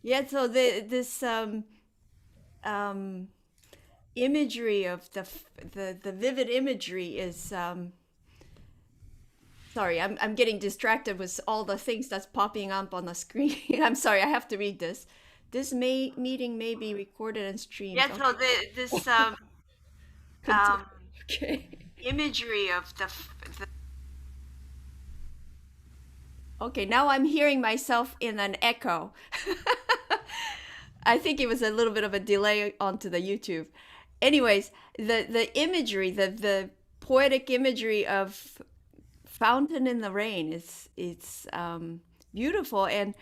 Yeah, so this um, imagery of the vivid imagery is sorry, I'm getting distracted with all the things that's popping up on the screen. I'm sorry, I have to read this. This meeting may be recorded and streamed. Yeah, so this Continue. okay. Imagery of the Okay, now I'm hearing myself in an echo. I think it was a little bit of a delay onto the YouTube. Anyways, the imagery, the poetic imagery of Fountain in the Rain is it's beautiful, and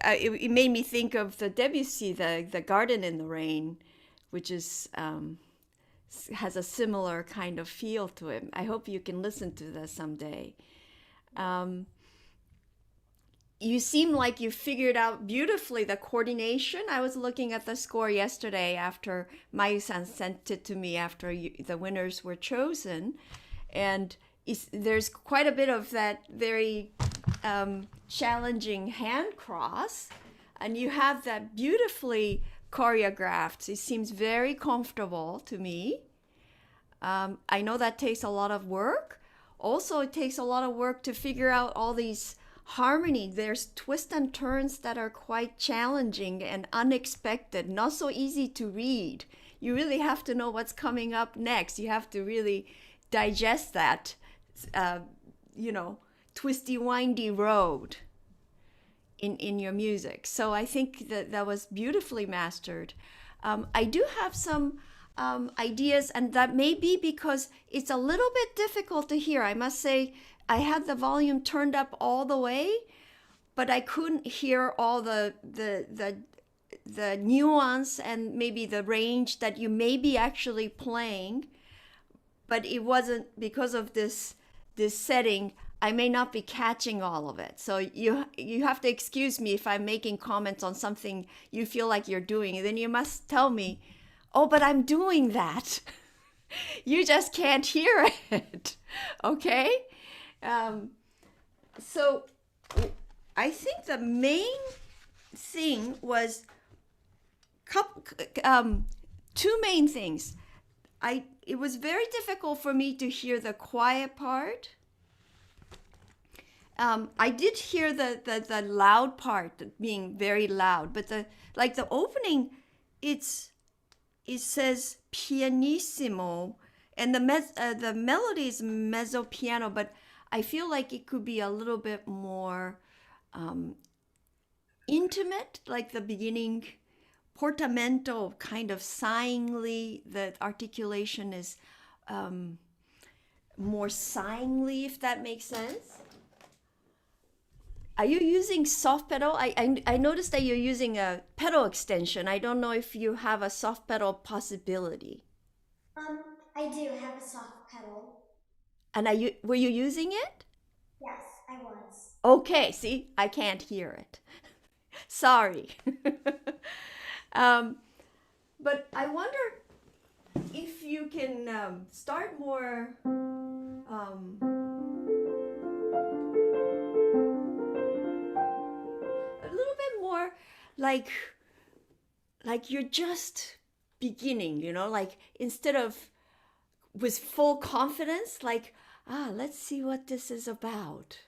it made me think of the Debussy, the Garden in the Rain, which is has a similar kind of feel to it. I hope you can listen to this someday. Um, you seem like you figured out beautifully the coordination. I was looking at the score yesterday after Mayu-san sent it to me after the winners were chosen, and there's quite a bit of that very challenging hand cross, and you have that beautifully choreographed. It seems very comfortable to me. I know that takes a lot of work. Also, it takes a lot of work to figure out all these harmony. There's twists and turns that are quite challenging and unexpected, not so easy to read. You really have to know what's coming up next. You have to really digest that, uh, you know, twisty, windy road in your music. So I think that that was beautifully mastered. I do have some ideas, and that may be because it's a little bit difficult to hear. I must say, I had the volume turned up all the way, but I couldn't hear all the nuance and maybe the range that you may be actually playing. But it wasn't because of this setting. I may not be catching all of it. So you have to excuse me if I'm making comments on something you feel like you're doing. And then you must tell me, oh, but I'm doing that. You just can't hear it. Okay? Um, so I think the main thing was two main things. It was very difficult for me to hear the quiet part. I did hear the loud part being very loud, but the opening, it's it says pianissimo, and the melody is mezzo piano, but I feel like it could be a little bit more um, intimate, like the beginning portamento, kind of sighingly. The articulation is um, more sighingly, if that makes sense. Are you using soft pedal? I noticed that you're using a pedal extension. I don't know if you have a soft pedal possibility. Um, I do have a soft pedal. And were you using it? Yes, I was. Okay, see, I can't hear it. Sorry. um, but I wonder if you can start more a little bit more like you're just beginning, like instead of with full confidence, like, let's see what this is about.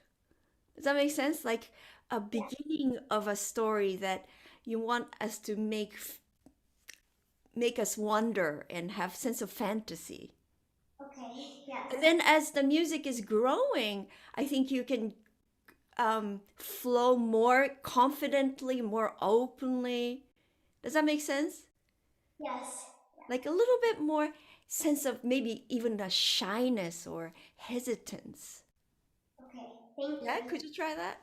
Does that make sense? Like a Yes. beginning of a story that you want us to make us wonder and have sense of fantasy. Okay. Yes. And then as the music is growing, I think you can flow more confidently, more openly. Does that make sense? Yes. Like a little bit more sense of maybe even a shyness or hesitance. Okay. Thank Yeah, you. could you try that?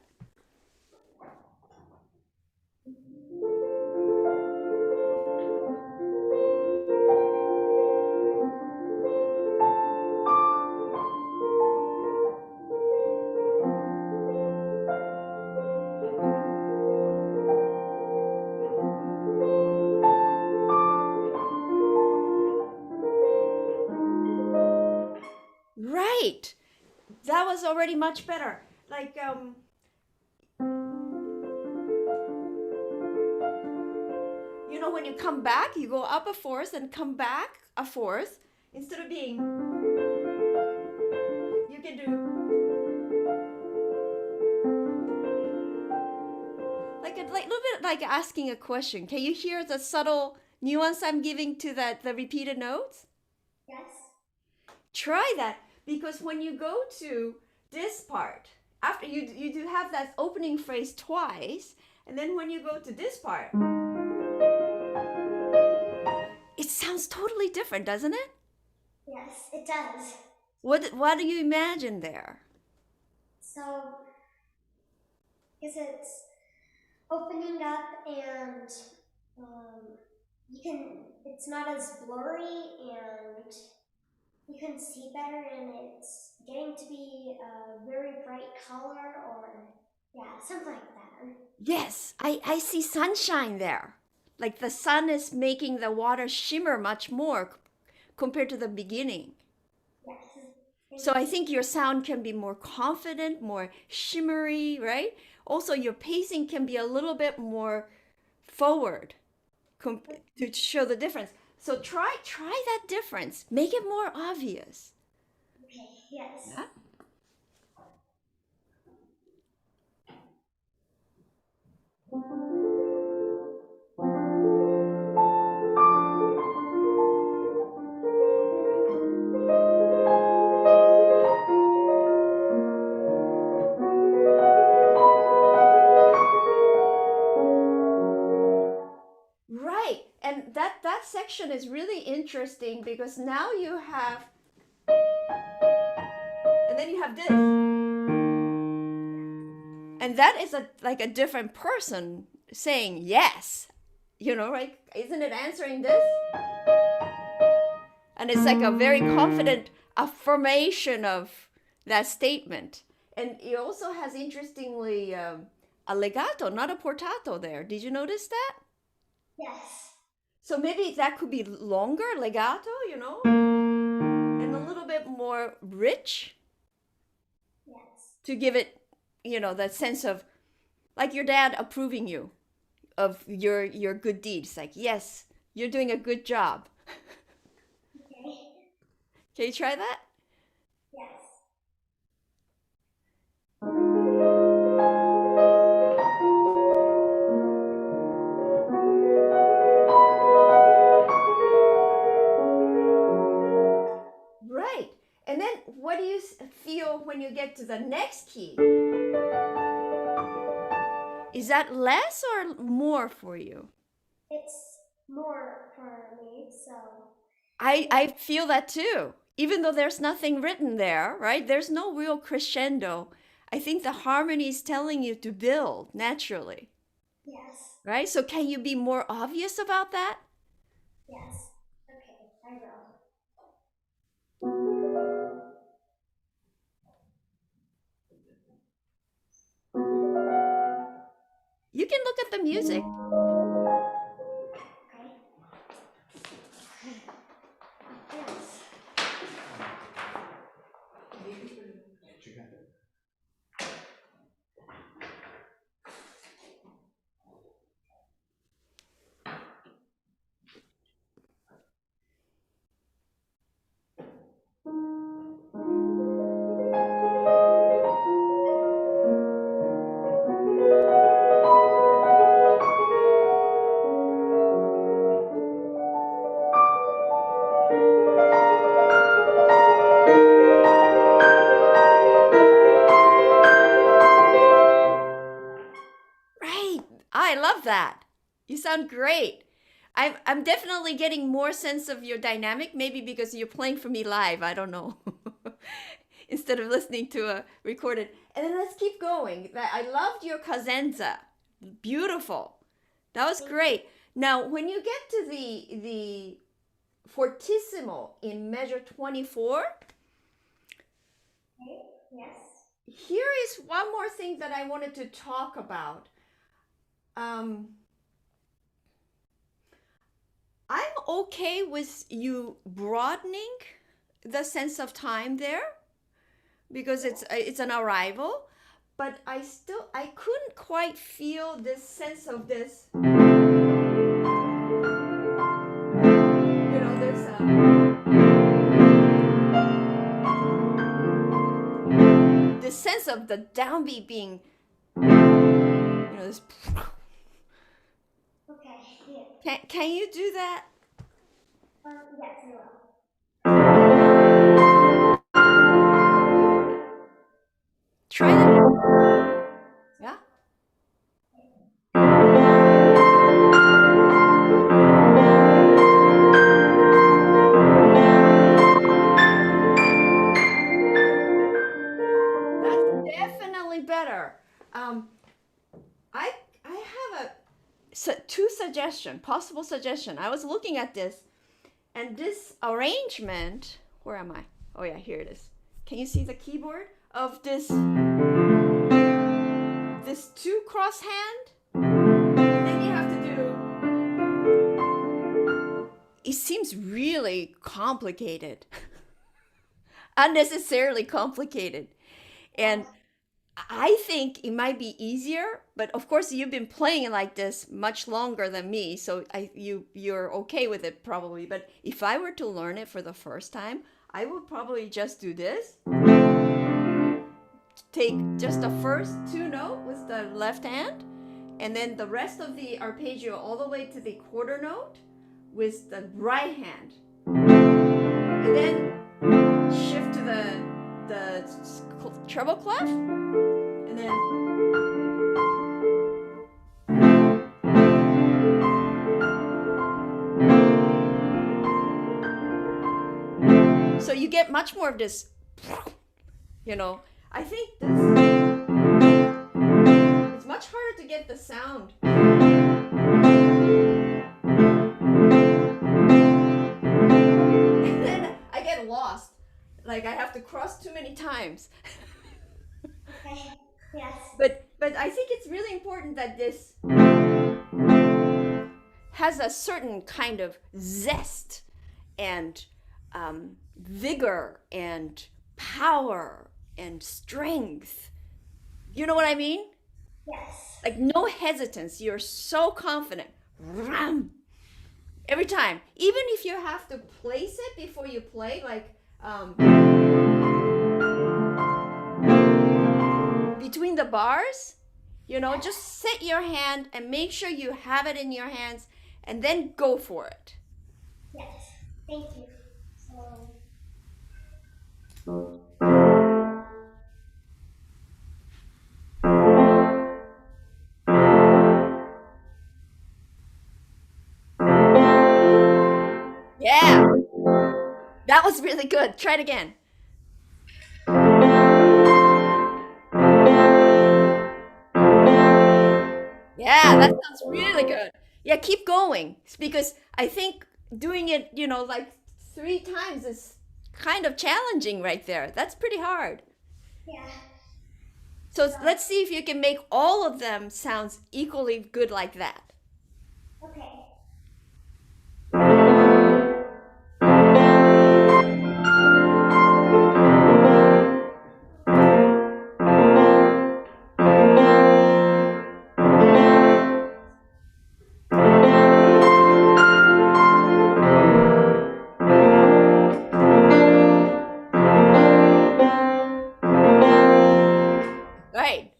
Right. That was already much better. Like You know, when you come back, you go up a fourth and come back a fourth. Instead of being, you can do like a little bit like asking a question. Can you hear the subtle nuance I'm giving to the repeated notes? Yes. Try that, because when you go to this part, after you do have that opening phrase twice, and then when you go to this part, it sounds totally different, doesn't it? Yes, it does. What do you imagine there? So, because it's opening up and it's not as blurry and you can see better and it's getting to be a very bright color or, yeah, something like that. Yes, I see sunshine there. Like the sun is making the water shimmer much more compared to the beginning. Yes. So I think your sound can be more confident, more shimmery, right? Also, your pacing can be a little bit more forward to show the difference. So try that difference. Make it more obvious. Okay, yes. Yeah? Right. And that section is really interesting because now you have, and then you have this. And that is like a different person saying yes. You know, right? Isn't it answering this? And it's like a very confident affirmation of that statement. And it also has, interestingly, a legato, not a portato there. Did you notice that? Yes. So maybe that could be longer, legato, you know, and a little bit more rich. Yes. To give it, you know, that sense of like your dad approving you of your good deeds. Like, yes, you're doing a good job. Okay. Can you try that? Yes. Right. And then what do you feel when you get to the next key? Is that less or more for you? It's more for me, so. I feel that too. Even though there's nothing written there, right? There's no real crescendo. I think the harmony is telling you to build naturally, Yes. right? So can you be more obvious about that? Yes. Okay, I will. You can look at the music. Okay. Yes. Right. I love that. You sound great. I'm definitely getting more sense of your dynamic, maybe because you're playing for me live. I don't know. Instead of listening to a recorded. And then let's keep going. I loved your cadenza. Beautiful. That was great. Now, when you get to the fortissimo in measure 24, Okay. Yes. here is one more thing that I wanted to talk about. I'm okay with you broadening the sense of time there because it's an arrival, but I couldn't quite feel this sense of this sense of the downbeat being, this. Okay, yeah. Can you do that? Yes, I will. Try that. Yeah. That's definitely better. I have two possible suggestion. I was looking at this, and this arrangement. Where am I? Oh yeah, here it is. Can you see the keyboard of this two cross hand? And then you have to do. It seems really complicated, unnecessarily complicated, and I think it might be easier, but of course you've been playing it like this much longer than me, so you're okay with it probably. But if I were to learn it for the first time, I would probably just do this. Take just the first two notes with the left hand, and then the rest of the arpeggio all the way to the quarter note with the right hand, and then shift to the treble clef, and then so you get much more of this. I think it's much harder to get the sound. And then I get lost. Like I have to cross too many times. Okay, yes. But I think it's really important that this has a certain kind of zest and vigor and power and strength. You know what I mean? Yes. Like no hesitance. You're so confident. Every time. Even if you have to place it before you play, like between the bars, just set your hand and make sure you have it in your hands and then go for it. Yes. Thank you. Yeah. That was really good. Try it again. Yeah, that sounds really good. Yeah, keep going. Because I think doing it, like 3 times is kind of challenging right there. That's pretty hard. Yeah. So let's see if you can make all of them sound equally good like that. Okay. Right.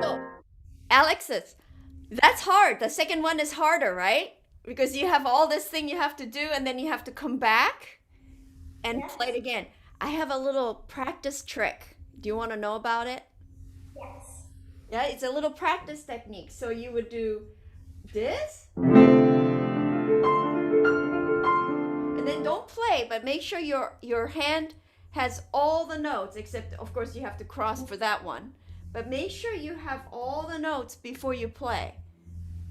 So, Alexis, that's hard. The second one is harder, right? Because you have all this thing you have to do and then you have to come back and Yes. play it again. I have a little practice trick. Do you want to know about it? Yes. Yeah, it's a little practice technique. So you would do this. And then don't play, but make sure your hand has all the notes, except of course you have to cross for that one. But make sure you have all the notes before you play.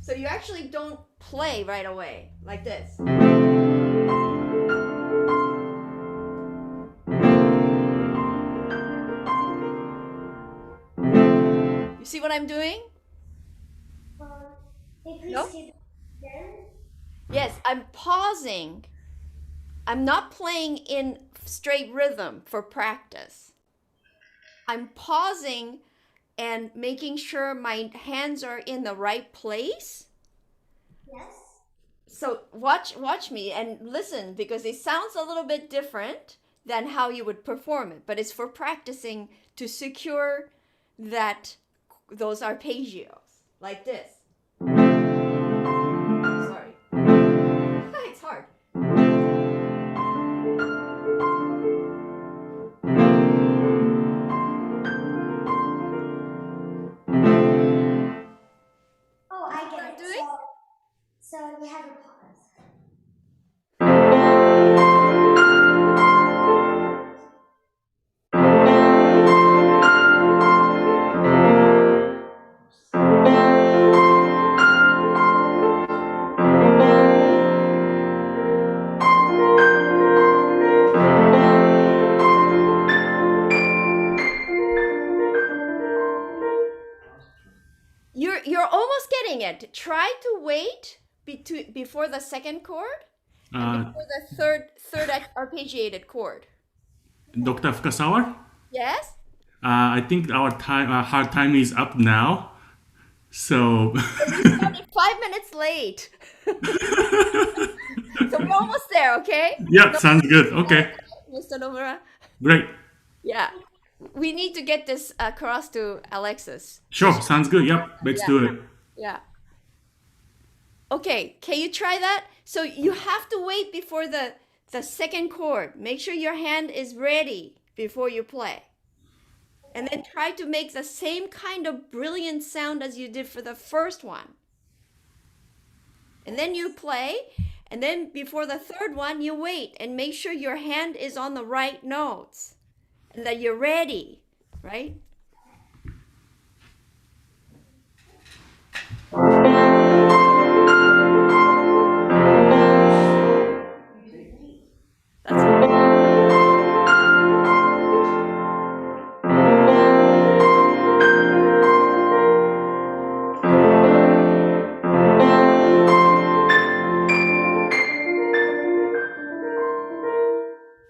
So you actually don't play right away, like this. You see what I'm doing? Please No? do again. Yes, I'm pausing. I'm not playing in straight rhythm for practice. I'm pausing and making sure my hands are in the right place. Yes. So watch me and listen because it sounds a little bit different than how you would perform it, but it's for practicing to secure that those arpeggios like this. Sorry. It's hard. Oh, I get I'm it. doing? So you have a pause. You're almost getting it. Try to wait before the second chord and Uh, before the third arpeggiated chord. Dr. Fukasawa, Yes? I think our hard time is up now. So, You started 5 minutes late. So we're almost there, okay? yeah, No, sounds good. Okay, Mr. Nomura. great. Yeah. We need to get this across to Alexis. Sure, sounds good. Yep, let's Yeah. do it. Yeah. Okay, can you try that? So you have to wait before the second chord. Make sure your hand is ready before you play. And then try to make the same kind of brilliant sound as you did for the first one. And then you play, and then before the third one, you wait and make sure your hand is on the right notes and that you're ready, right? That's it.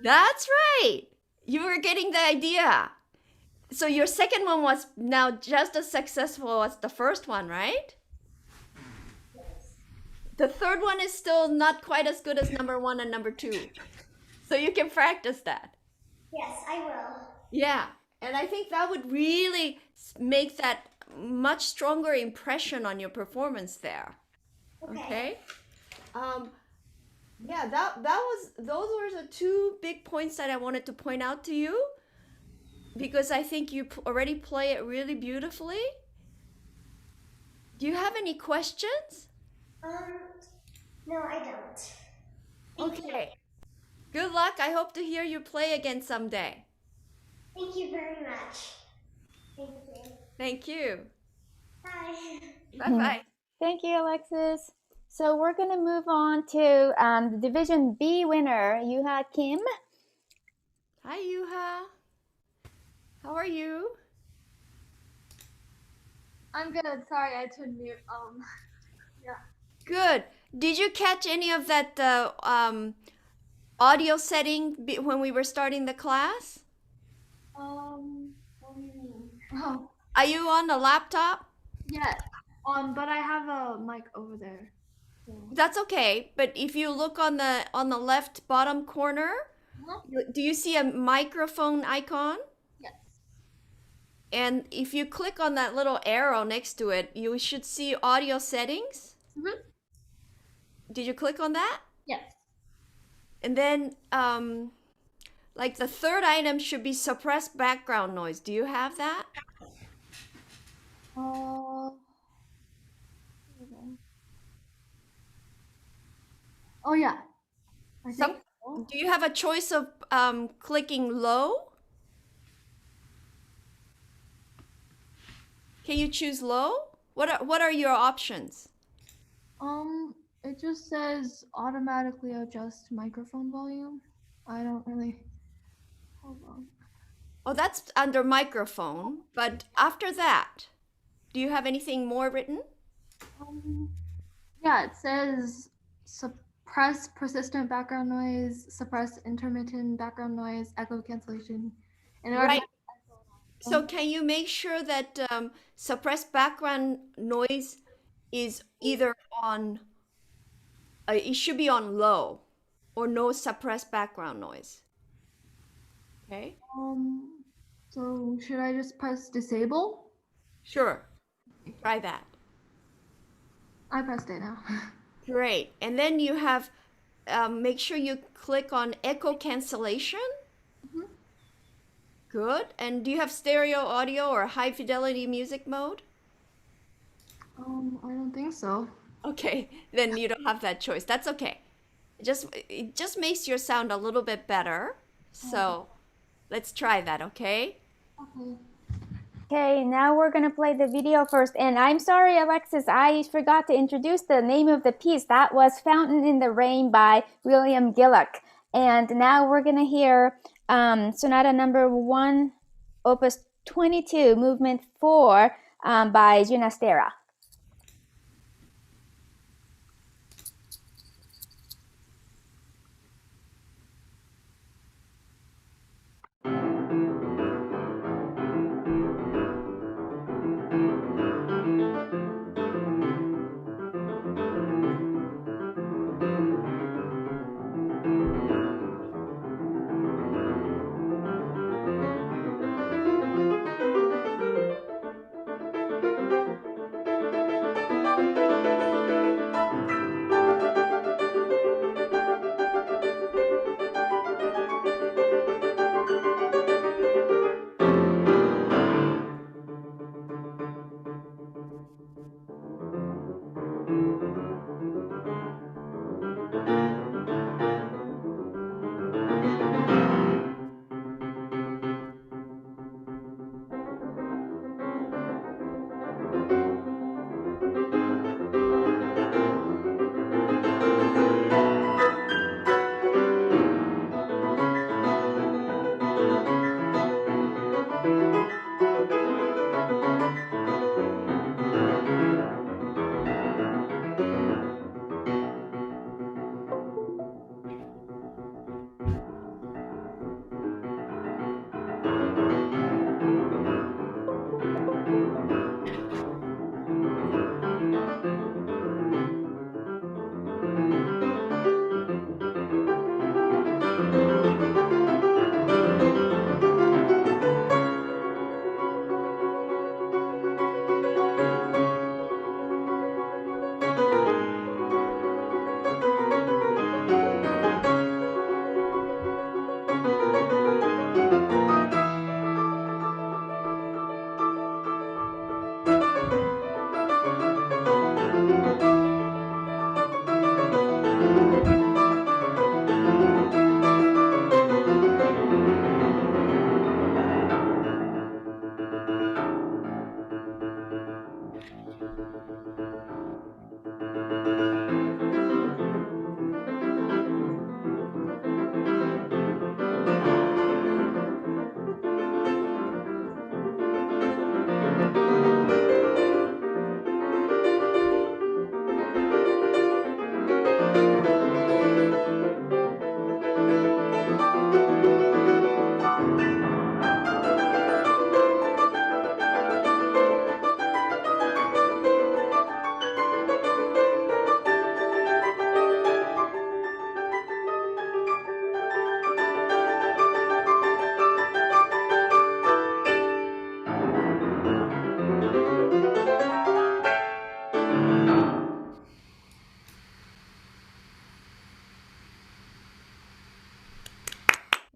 That's right. You were getting the idea. So your second one was now just as successful as the first one, right? The third one is still not quite as good as number one and number two. So you can practice that. Yes, I will. Yeah. And I think that would really make that much stronger impression on your performance there. Okay? Yeah, those were the two big points that I wanted to point out to you because I think you already play it really beautifully. Do you have any questions? No, I don't. Okay. Good luck. I hope to hear you play again someday. Thank you very much. Thank you. Thank you. Bye. Bye-bye. Thank you, Alexis. So we're going to move on to the Division B winner, Yuha Kim. Hi, Yuha. How are you? I'm good. Sorry, I turned mute. Yeah. Good. Did you catch any of that audio setting when we were starting the class? What do you mean? Oh, Are you on the laptop? yeah. But I have a mic over there. So. That's okay. But if you look on the left bottom corner, do you see a microphone icon? Yes. And if you click on that little arrow next to it, you should see audio settings. Mm-hmm. Did you click on that? Yes. And then, like the third item should be suppressed background noise. Do you have that? Oh yeah. I think so. Do you have a choice of clicking low? Can you choose low? What are your options? It just says automatically adjust microphone volume. I don't really. Hold on. Oh, that's under microphone. But after that, do you have anything more written? Yeah, it says suppress persistent background noise, suppress intermittent background noise, echo cancellation. And Right. So can you make sure that suppressed background noise is either on it should be on low or no suppressed background noise. Okay? So should I just press disable? Sure. Try that. I pressed it now. Great. And then you have, make sure you click on echo cancellation. Mhm. Good. And do you have stereo audio or high fidelity music mode? I don't think so. Okay, then you don't have that choice. That's okay. It just makes your sound a little bit better. So let's try that, okay? Okay. Okay, now we're gonna play the video first. And I'm sorry, Alexis, I forgot to introduce the name of the piece. That was Fountain in the Rain by William Gillock. And now we're gonna hear Sonata number 1, Opus 22, Movement 4 by Ginastera.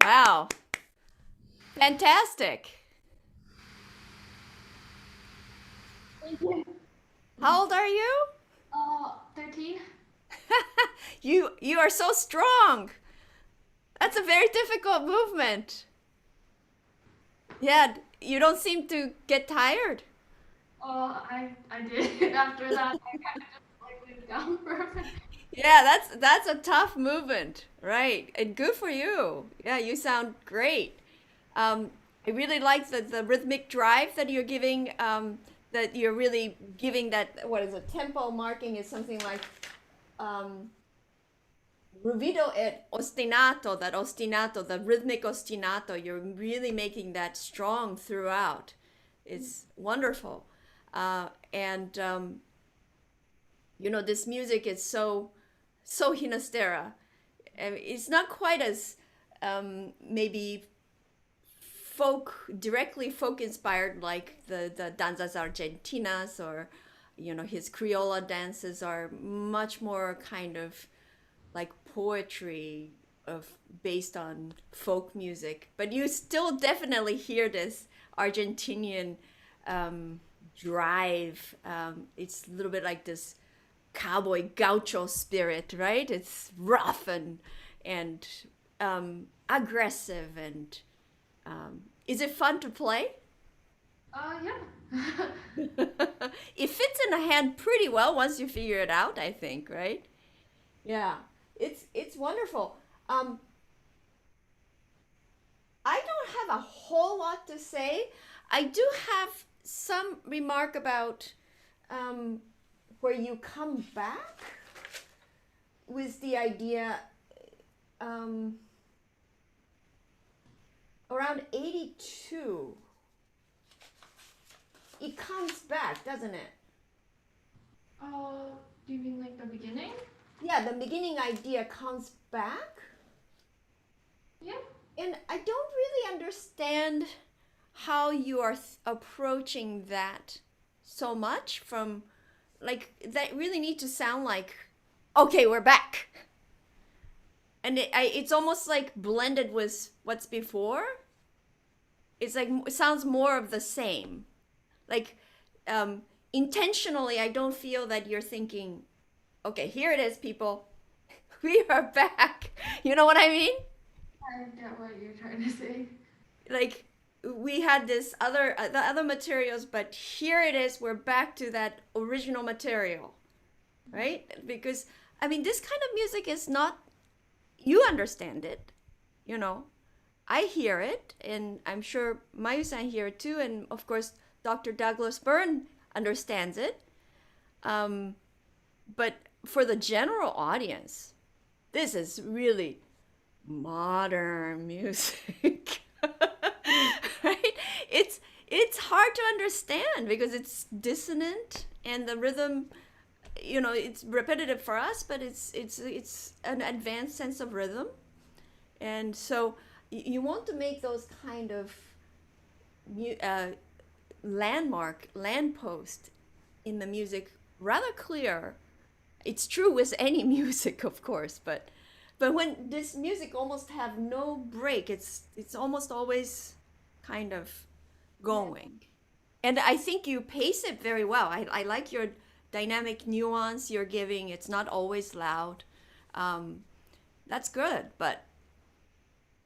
Wow. Fantastic. Thank you. How old are you? 13. You are so strong. That's a very difficult movement. Yeah, you don't seem to get tired. I did. After that, I kind of just like went down for a bit. Yeah, that's a tough movement, right? And good for you. Yeah, you sound great. I really like the rhythmic drive that you're giving. That you're really giving that. What is it? Tempo marking is something like ruvido et ostinato. That ostinato, the rhythmic ostinato. You're really making that strong throughout. It's wonderful, and you know this music is so so Hinastera. It's not quite as maybe directly folk inspired like the danzas argentinas, or his Criolla dances are much more kind of like poetry of based on folk music, but you still definitely hear this Argentinian drive. It's a little bit like this cowboy gaucho spirit, right? It's rough and aggressive, and is it fun to play? Yeah. It fits in the hand pretty well once you figure it out, I think, right? Yeah, it's wonderful. I don't have a whole lot to say. I do have some remark about where you come back with the idea around 82. It comes back, doesn't it? Do you mean like the beginning? Yeah, the beginning idea comes back. Yeah. And I don't really understand how you are approaching that so much from, like, that really need to sound like, okay, we're back. And it's almost like blended with what's before. It's like, it sounds more of the same. Like, intentionally, I don't feel that you're thinking, okay, here it is, people. We are back. You know what I mean? I get what you're trying to say. Like, we had this the other materials, but here it is. We're back to that original material, right? Because I mean, this kind of music is not. You understand it, I hear it, and I'm sure Mayu-san hear it too, and of course, Dr. Douglas Byrne understands it. But for the general audience, this is really modern music. Right? It's hard to understand because it's dissonant, and the rhythm, it's repetitive for us, but it's an advanced sense of rhythm. And so you want to make those kind of landpost in the music rather clear. It's true with any music, of course, but when this music almost have no break, it's almost always kind of going. And I think you pace it very well. I like your dynamic nuance you're giving. It's not always loud. That's good, but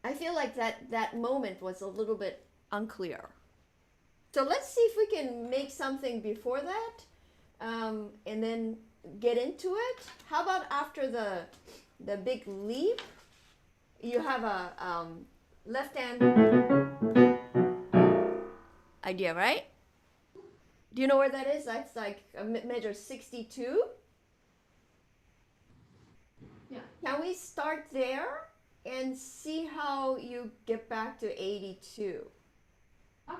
I feel like that moment was a little bit unclear. So let's see if we can make something before that, and then get into it. How about after the big leap, you have a left hand idea, right? Do you know where that is? That's like a measure 62. Yeah. Can we start there and see how you get back to 82? Oh.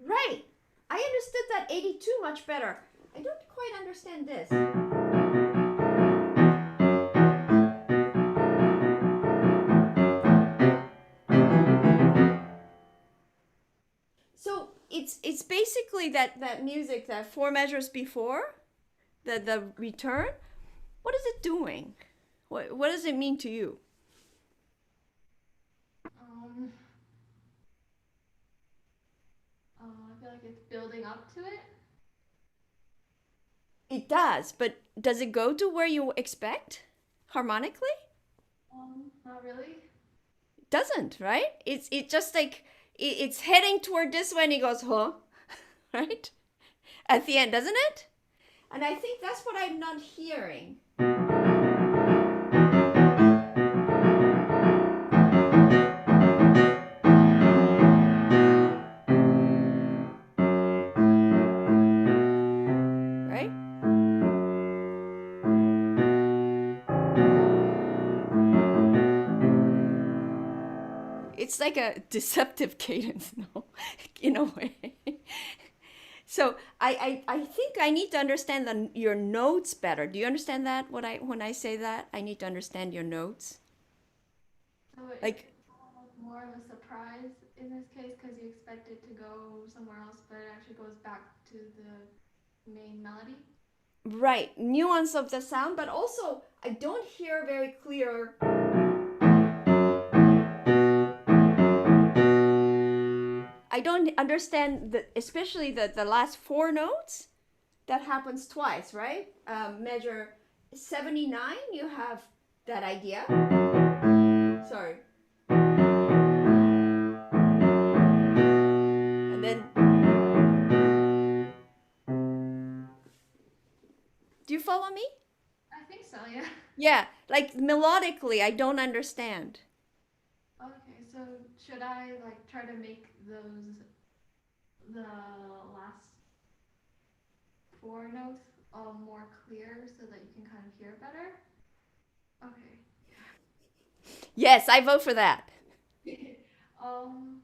Right. I understood that 82 much better. I don't quite understand this. So it's basically that music, that four measures before the return. What is it doing? What does it mean to you? I feel like it's building up to it. It does, but does it go to where you expect harmonically? Not really. It doesn't, right? It's just like it's heading toward this way, and he goes, huh? Right? at the end, doesn't it? And I think that's what I'm not hearing. Right? It's like a deceptive cadence, no, in a way. So I think I need to understand your notes better. Do you understand that? When I say that, I need to understand your notes. So Like, it's more of a surprise in this case because you expect it to go somewhere else, but it actually goes back to the main melody. right, nuance of the sound, but also I don't hear very clear. I don't understand especially the last four notes. That happens twice, right? Measure 79, you have that idea. Sorry. And then, do you follow me? I think so, yeah. Yeah, like melodically, I don't understand. Okay, so should I like try to make the last four notes more clear so that you can kind of hear better? Okay. Yes, I vote for that. um.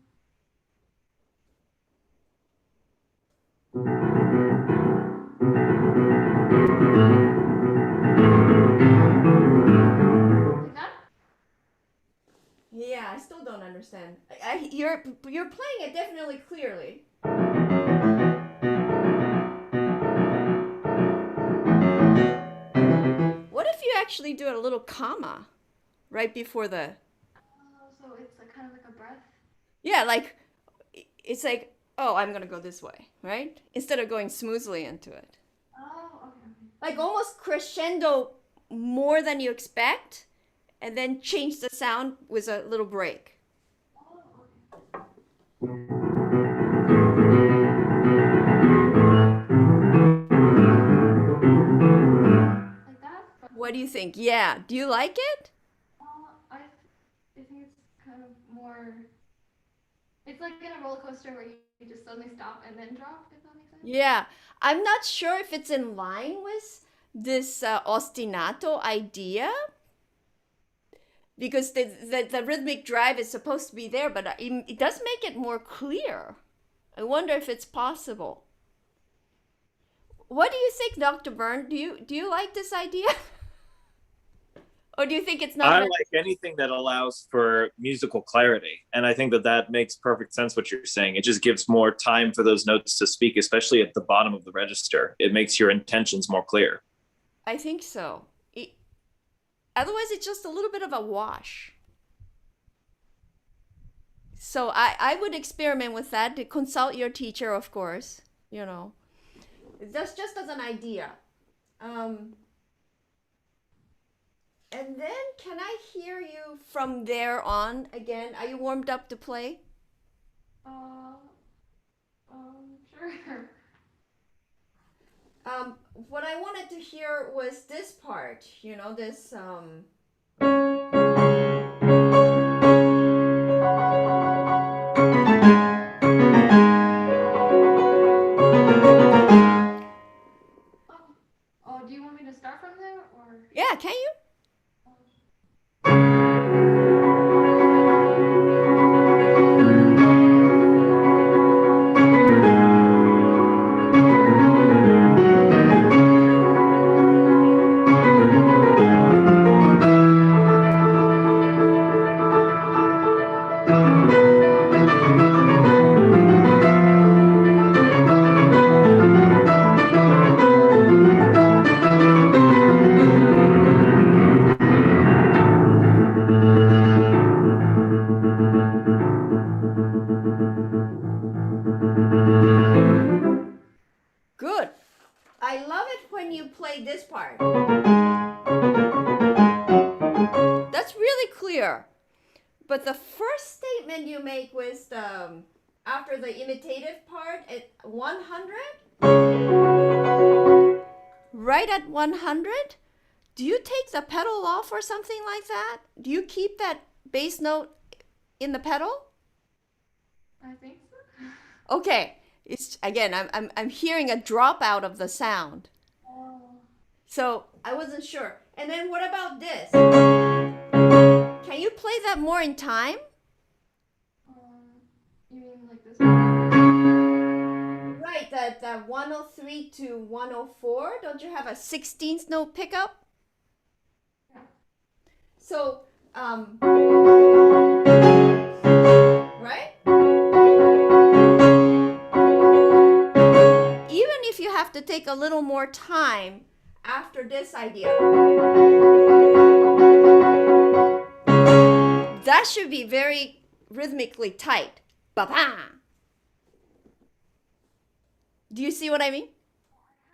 Like that? Yeah, I still don't understand. You're playing it definitely clearly. What if you actually do a little comma right before the? Oh, so it's like kind of like a breath. Yeah, like it's like, oh, I'm gonna go this way, right? Instead of going smoothly into it. Oh, okay. Like almost crescendo more than you expect, and then change the sound with a little break. Oh, okay. Like that? What do you think? Yeah, do you like it? I think it's kind of more. It's like in a roller coaster where you just suddenly stop and then drop, if that makes sense. Yeah, I'm not sure if it's in line with this ostinato idea, because the rhythmic drive is supposed to be there, but it does make it more clear. I wonder if it's possible. What do you think, Dr. Byrne? Do you like this idea? Or do you think it's not? I like anything that allows for musical clarity. And I think that that makes perfect sense what you're saying. It just gives more time for those notes to speak, especially at the bottom of the register. It makes your intentions more clear. I think so. Otherwise, it's just a little bit of a wash. So I would experiment with that. To consult your teacher, of course. You know, that's just as an idea. And then, can I hear you from there on again? Are you warmed up to play? Sure. What I wanted to hear was this part. You know, this Oh, do you want me to start from there or? Yeah, can you? Good. I love it when you play this part. That's really clear. But the first statement you make was after the imitative part at 100, Right at 100? Do you take the pedal off or something like that? Do you keep that bass note in the pedal? I think so. Okay. It's again, I'm hearing a dropout of the sound. Oh. So I wasn't sure. And then what about this? Can you play that more in time? You mean like this one? Right, that 103 to 104. Don't you have a 16th note pickup? Yeah. So, right? Even if you have to take a little more time after this idea, that should be very rhythmically tight. Ba-ba! Do you see what I mean?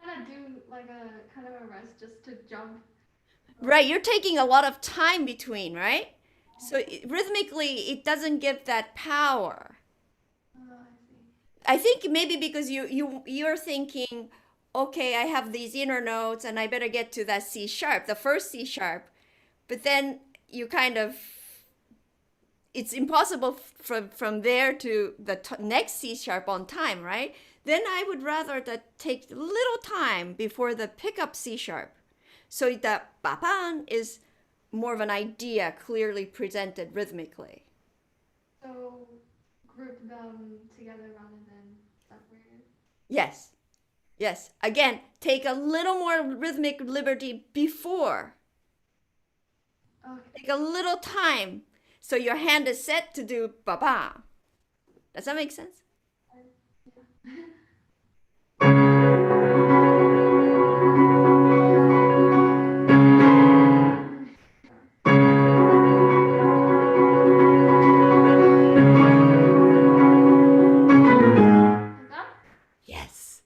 I kind of do like a kind of a rest just to jump. Right, you're taking a lot of time between, right? So rhythmically, it doesn't give that power. I see. I think maybe because you're thinking, okay, I have these inner notes and I better get to that C sharp, the first C sharp, but then you kind of, it's impossible from there to the next C sharp on time, right? Then I would rather that take a little time before the pickup C sharp, so that ba-bang is more of an idea clearly presented rhythmically. So group them together rather than separated. Yes. Yes. Again, take a little more rhythmic liberty before. Okay. Take a little time so your hand is set to do ba-ba. Does that make sense? Yeah. Like that? Yes.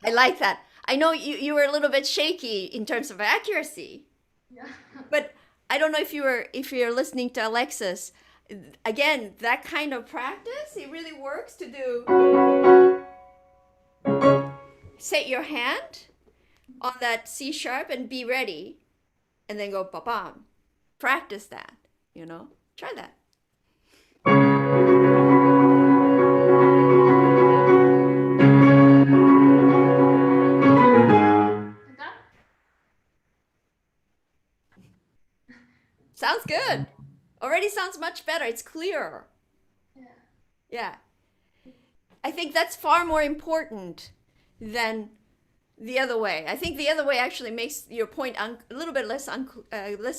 I like that. I know you were a little bit shaky in terms of accuracy, Yeah. but I don't know if you're listening to Alexis. Again, that kind of practice, it really works to do. Set your hand on that C sharp and be ready, and then go ba-bam. Practice that, Try that. Like that? Sounds good. Already sounds much better. It's clearer. Yeah. Yeah. I think that's far more important than the other way. I think the other way actually makes your point a little bit less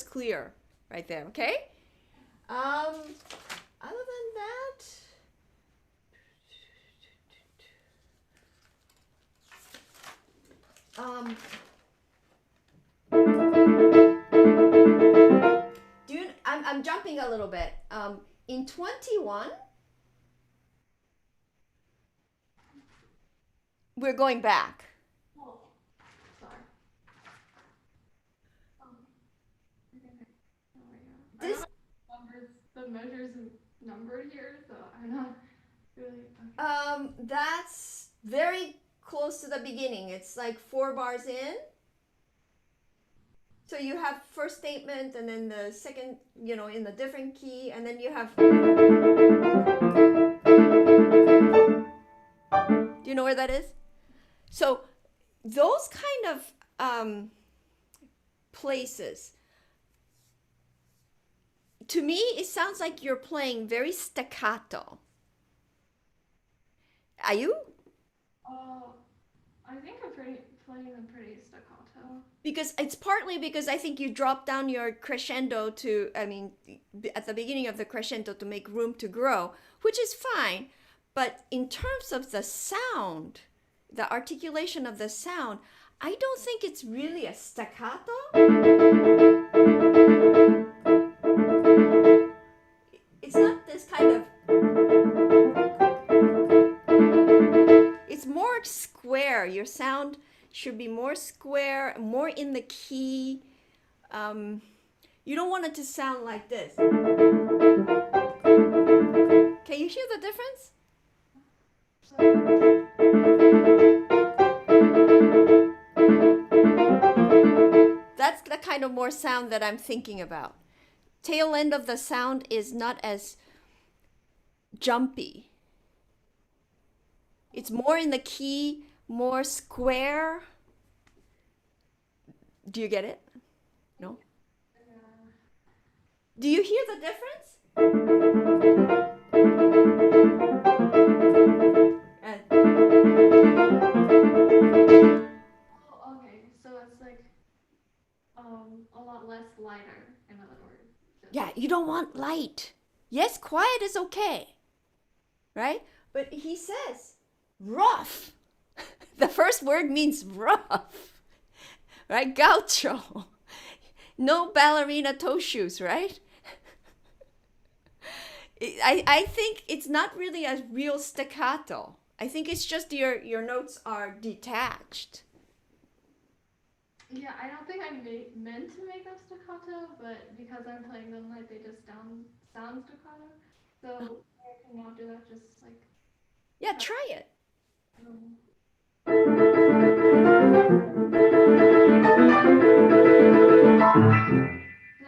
clear right there, okay? Other than that, I'm jumping a little bit. In 21, we're going back. Oh, sorry. Okay. Oh my God. This The measures numbered here, so I'm not really. Okay. That's very close to the beginning. It's like 4 bars in. So you have first statement and then the second, in the different key, and then you have. Do you know where that is? So those kind of places, to me, it sounds like you're playing very staccato. Are you? I think I'm playing them pretty staccato. Because it's partly because I think you drop down your crescendo at the beginning of the crescendo to make room to grow, which is fine. But in terms of the sound, the articulation of the sound, I don't think it's really a staccato. It's not this kind of. It's more square. Your sound should be more square, more in the key. You don't want it to sound like this. Can you hear the difference? more sound that I'm thinking about. Tail end of the sound is not as jumpy. It's more in the key, more square. Do you get it? No? Do you hear the difference? Oh, okay. So it's like a lot less lighter, in other words. Yeah, you don't want light. Yes, quiet is okay, right? But he says rough. The first word means rough, right? Gaucho. No ballerina toe shoes, right? I think it's not really a real staccato. I think it's just your notes are detached. Yeah, I don't think I meant to make them staccato, but because I'm playing them like they just sound staccato, so I cannot do that. Just like Yeah, try it. um,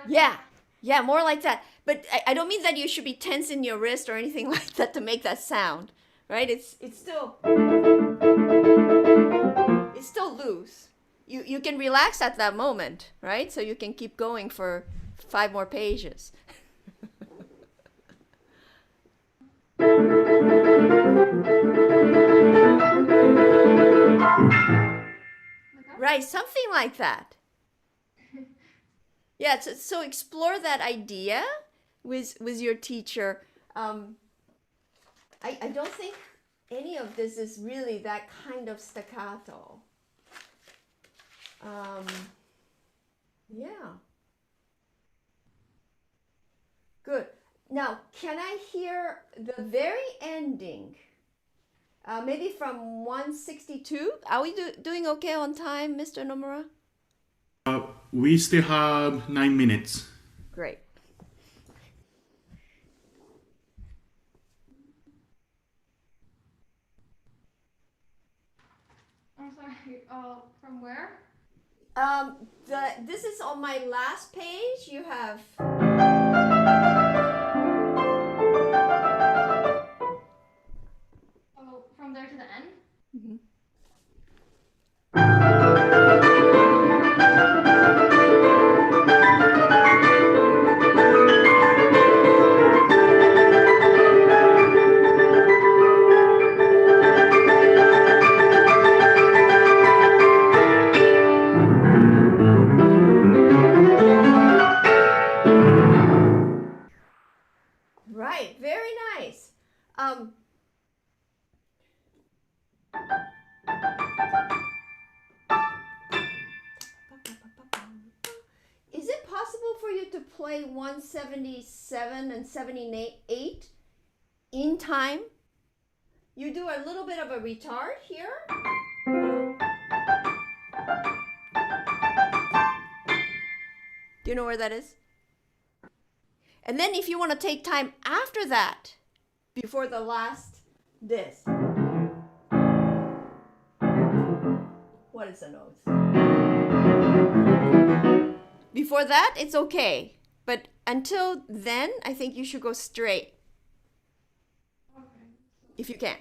Yeah, yeah, more like that. But I don't mean that you should be tensing your wrist or anything like that to make that sound, right? It's still loose. You can relax at that moment, right? So you can keep going for 5 more pages. like that. Right, something like that. Yeah, so explore that idea with your teacher. I don't think any of this is really that kind of staccato. Yeah. Good. Now, can I hear the very ending? Maybe from 162? Are we doing okay on time, Mr. Nomura? We still have 9 minutes. Great. I'm sorry. From where? This is on my last page. You have Oh, from there to the end. Mhm. Right, very nice. Is it possible for you to play 177 and 78 in time? You do a little bit of a retard here. Do you know where that is? And then if you want to take time after that, before the last this. What is the notes? Before that, it's okay. But until then, I think you should go straight. Okay. If you can.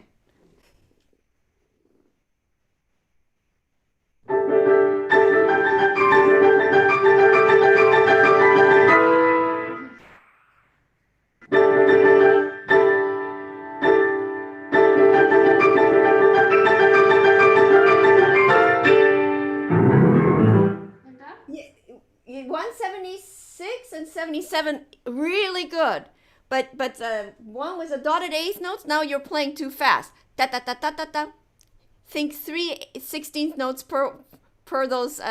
Like that. Yeah, 176 and 77, really good. But the one with the dotted eighth notes, now you're playing too fast. Da da da da da da. Think 3/16 notes per those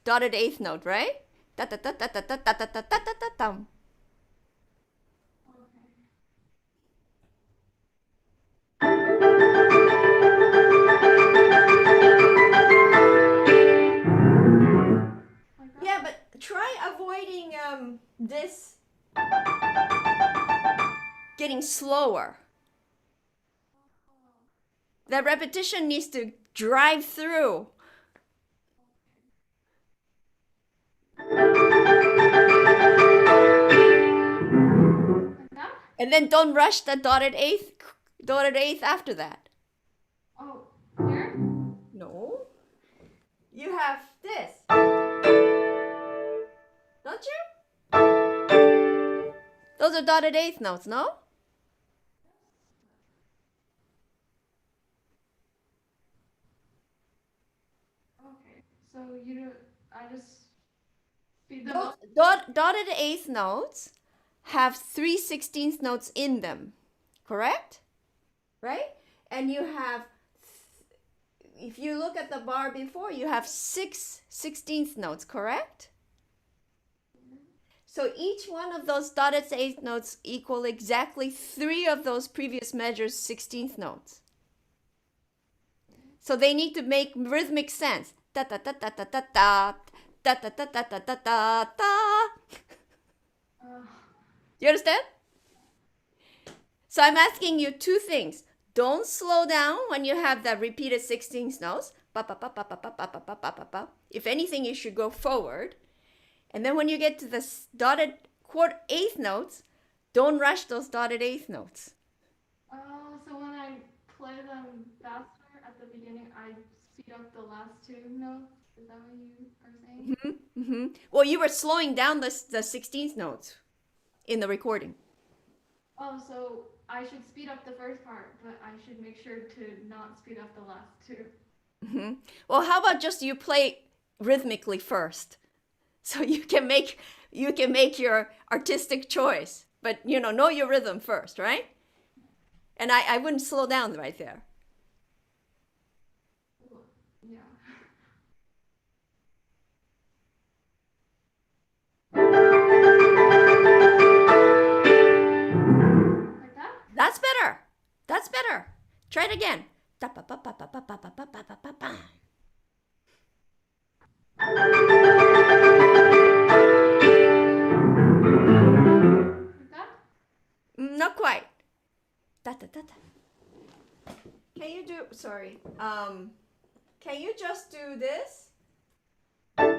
dotted eighth note, right? Da da da da da da da da da da da da. Like that. Yeah, but try avoiding this getting slower. The repetition needs to drive through. And then don't rush the dotted eighth after that. Oh, here? No. You have this. Don't you? Those are dotted eighth notes, no? Okay. So you do, I just speed them Those up. dotted eighth notes have 3/16 notes in them, correct? Right? And you have, if you look at the bar before, you have 6/16 notes, correct? So each one of those dotted eighth notes equal exactly 3 of those previous measures 16th notes. So they need to make rhythmic sense. Da da da da da da da da da da da da da da da. You understand? So I'm asking you 2 things. Don't slow down when you have that repeated 16th notes. If anything, you should go forward. And then when you get to the dotted eighth notes, don't rush those dotted eighth notes. Oh, so when I play them faster at the beginning, I speed up the last 2 notes? Is that what you are saying? Well, you were slowing down the 16th notes in the recording. Oh, so I should speed up the first part, but I should make sure to not speed up the last 2. Well, how about just you play rhythmically first, so you can make your artistic choice, but know your rhythm first, right? And I wouldn't slow down right there. Yeah. Like that? That's better. That's better. Try it again. Like that? Not quite. Can you do? Sorry. Can you just do this? Can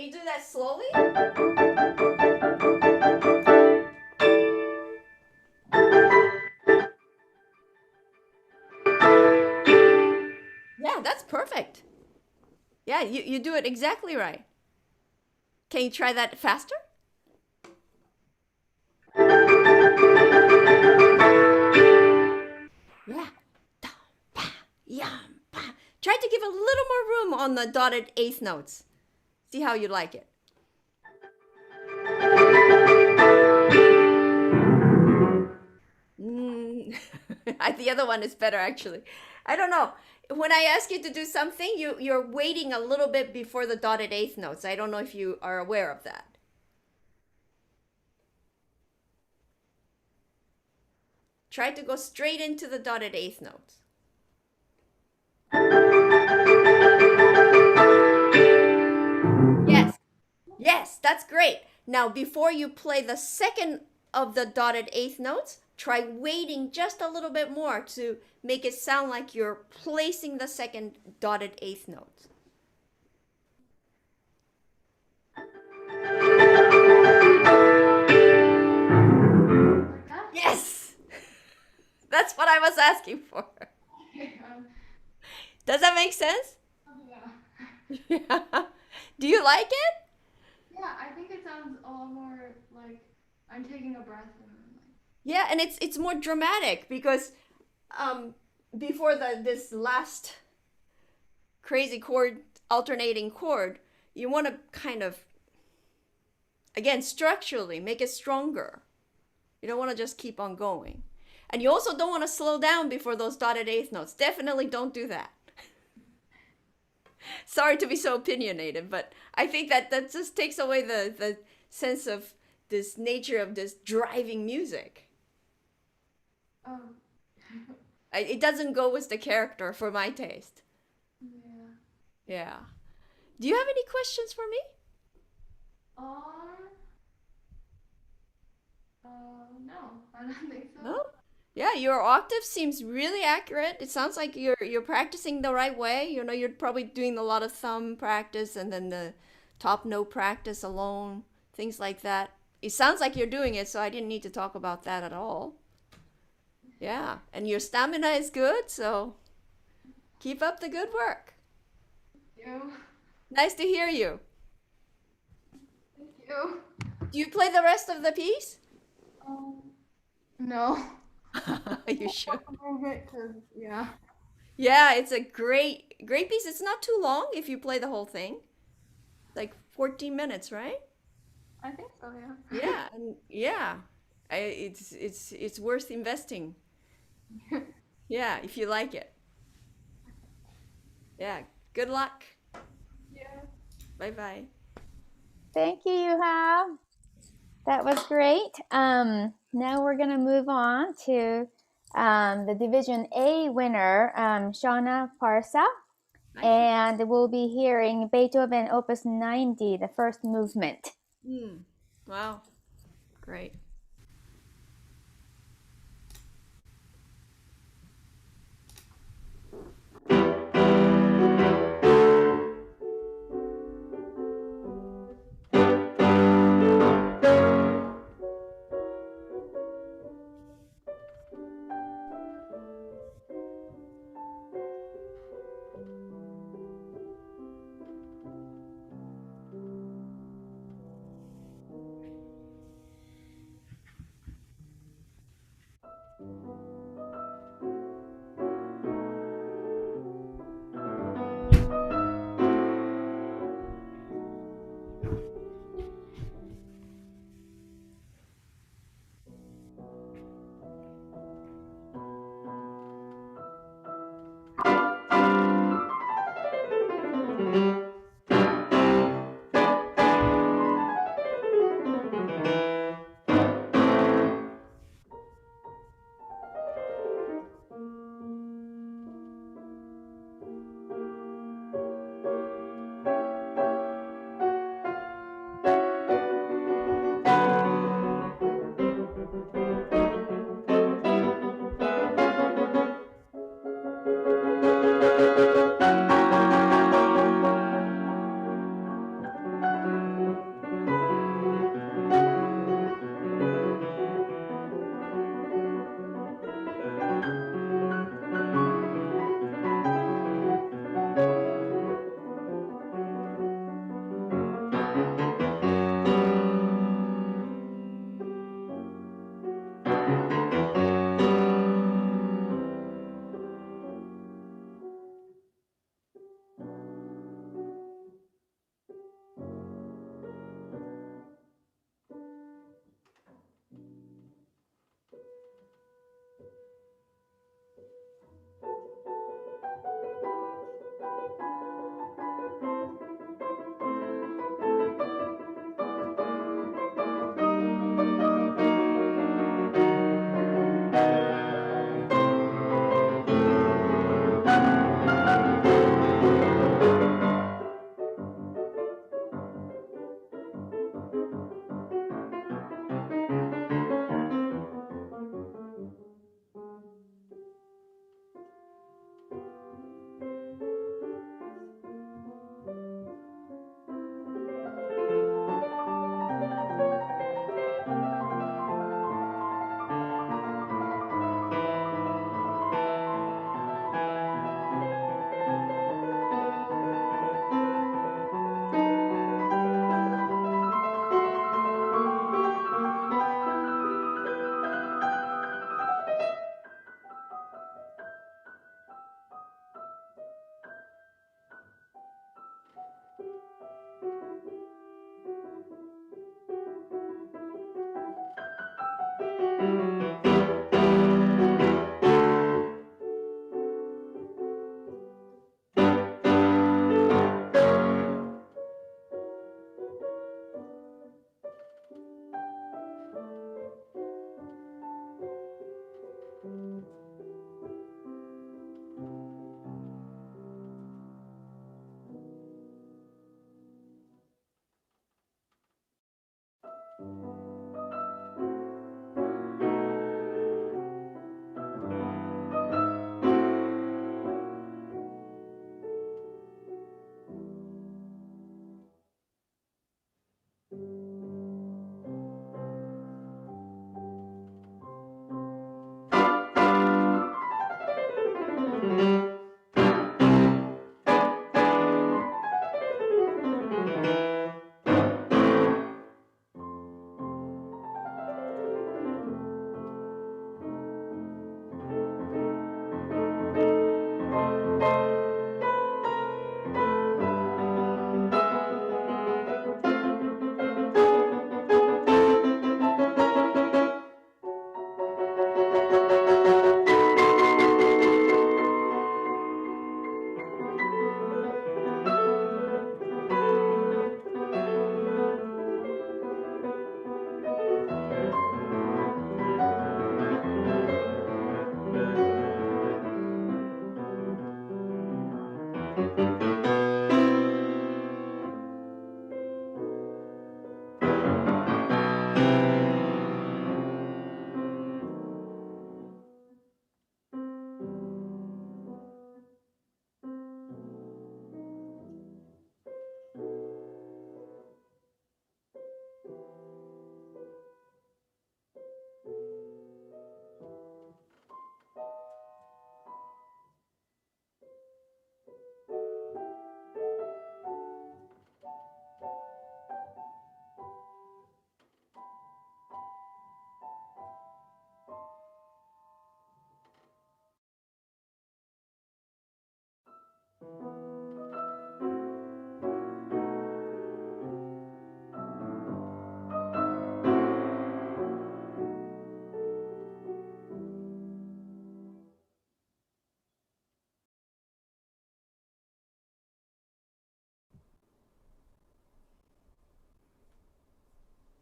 you do that slowly? Yeah, that's perfect. Yeah, you do it exactly right. Can you try that faster? Yeah. Try to give a little more room on the dotted eighth notes. See how you like it. The other one is better, actually. I don't know. When I ask you to do something, you're waiting a little bit before the dotted eighth notes. I don't know if you are aware of that. Try to go straight into the dotted eighth notes. Yes, that's great. Now, before you play the second of the dotted eighth notes, try waiting just a little bit more to make it sound like you're placing the second dotted eighth note. Like that? Yes! That's what I was asking for. Does that make sense? Yeah. Yeah. Do you like it? Yeah, I think it sounds a lot more like I'm taking a breath and I'm like. Yeah, and it's more dramatic because before this last crazy chord, alternating chord, you want to kind of, again, structurally make it stronger. You don't want to just keep on going. And you also don't want to slow down before those dotted eighth notes. Definitely don't do that. Sorry to be so opinionated, but I think that just takes away the sense of this nature of this driving music. Oh. It doesn't go with the character for my taste. Yeah. Yeah. Do you have any questions for me? No, I don't think so. No? Yeah, your octave seems really accurate. It sounds like you're practicing the right way. You're probably doing a lot of thumb practice and then the top note practice alone, things like that. it sounds like you're doing it, so I didn't need to talk about that at all. Yeah, and your stamina is good, so keep up the good work. Thank you. Nice to hear you. Thank you. Do you play the rest of the piece? No. You should. A little bit, cause yeah. Yeah, it's a great piece. It's not too long if you play the whole thing. Like 14 minutes, right? I think so, yeah. Yeah, and yeah. It's worth investing. Yeah, if you like it. Yeah. Good luck. Yeah. Bye-bye. Thank you, Yuha. That was great. Now we're going to move on to the Division A winner, Shauna Parsa. And we'll be hearing Beethoven Opus 90, the first movement. Wow. Great.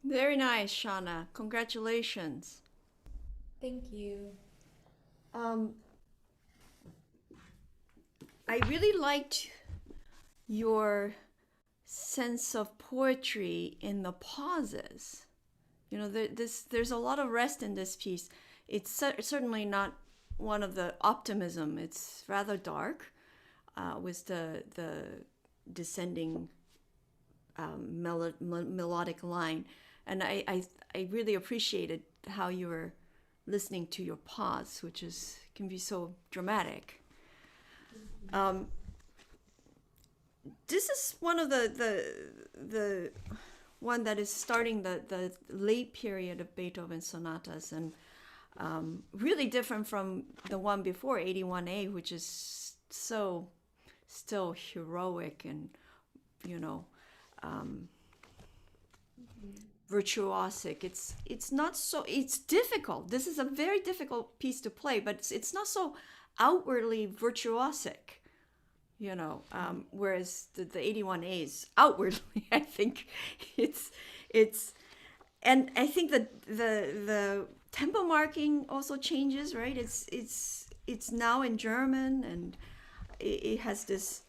Very nice, Shauna. Congratulations. Thank you. I really liked your sense of poetry in the pauses. You know, there's a lot of rest in this piece. It's certainly not one of the optimism. It's rather dark, with the descending melodic line, and I really appreciated how you were listening to your pause, which can be so dramatic. This is one of the one that is starting the late period of Beethoven sonatas, and really different from the one before, 81A, which is so still heroic and, you know, virtuosic. It's not so, it's difficult. This is a very difficult piece to play, but it's not so outwardly virtuosic, you know, whereas the 81A is outwardly, I think it's, and I think that the tempo marking also changes, right? It's now in German, and it has this,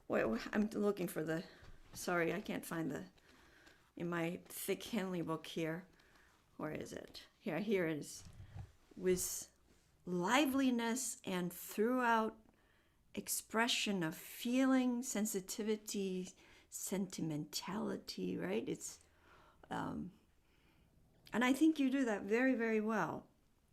well, I'm looking for the, sorry, I can't find in my thick Henley book here. Where is it? Here it is. With liveliness and throughout expression of feeling, sensitivity, sentimentality, right? It's, and I think you do that very, very well.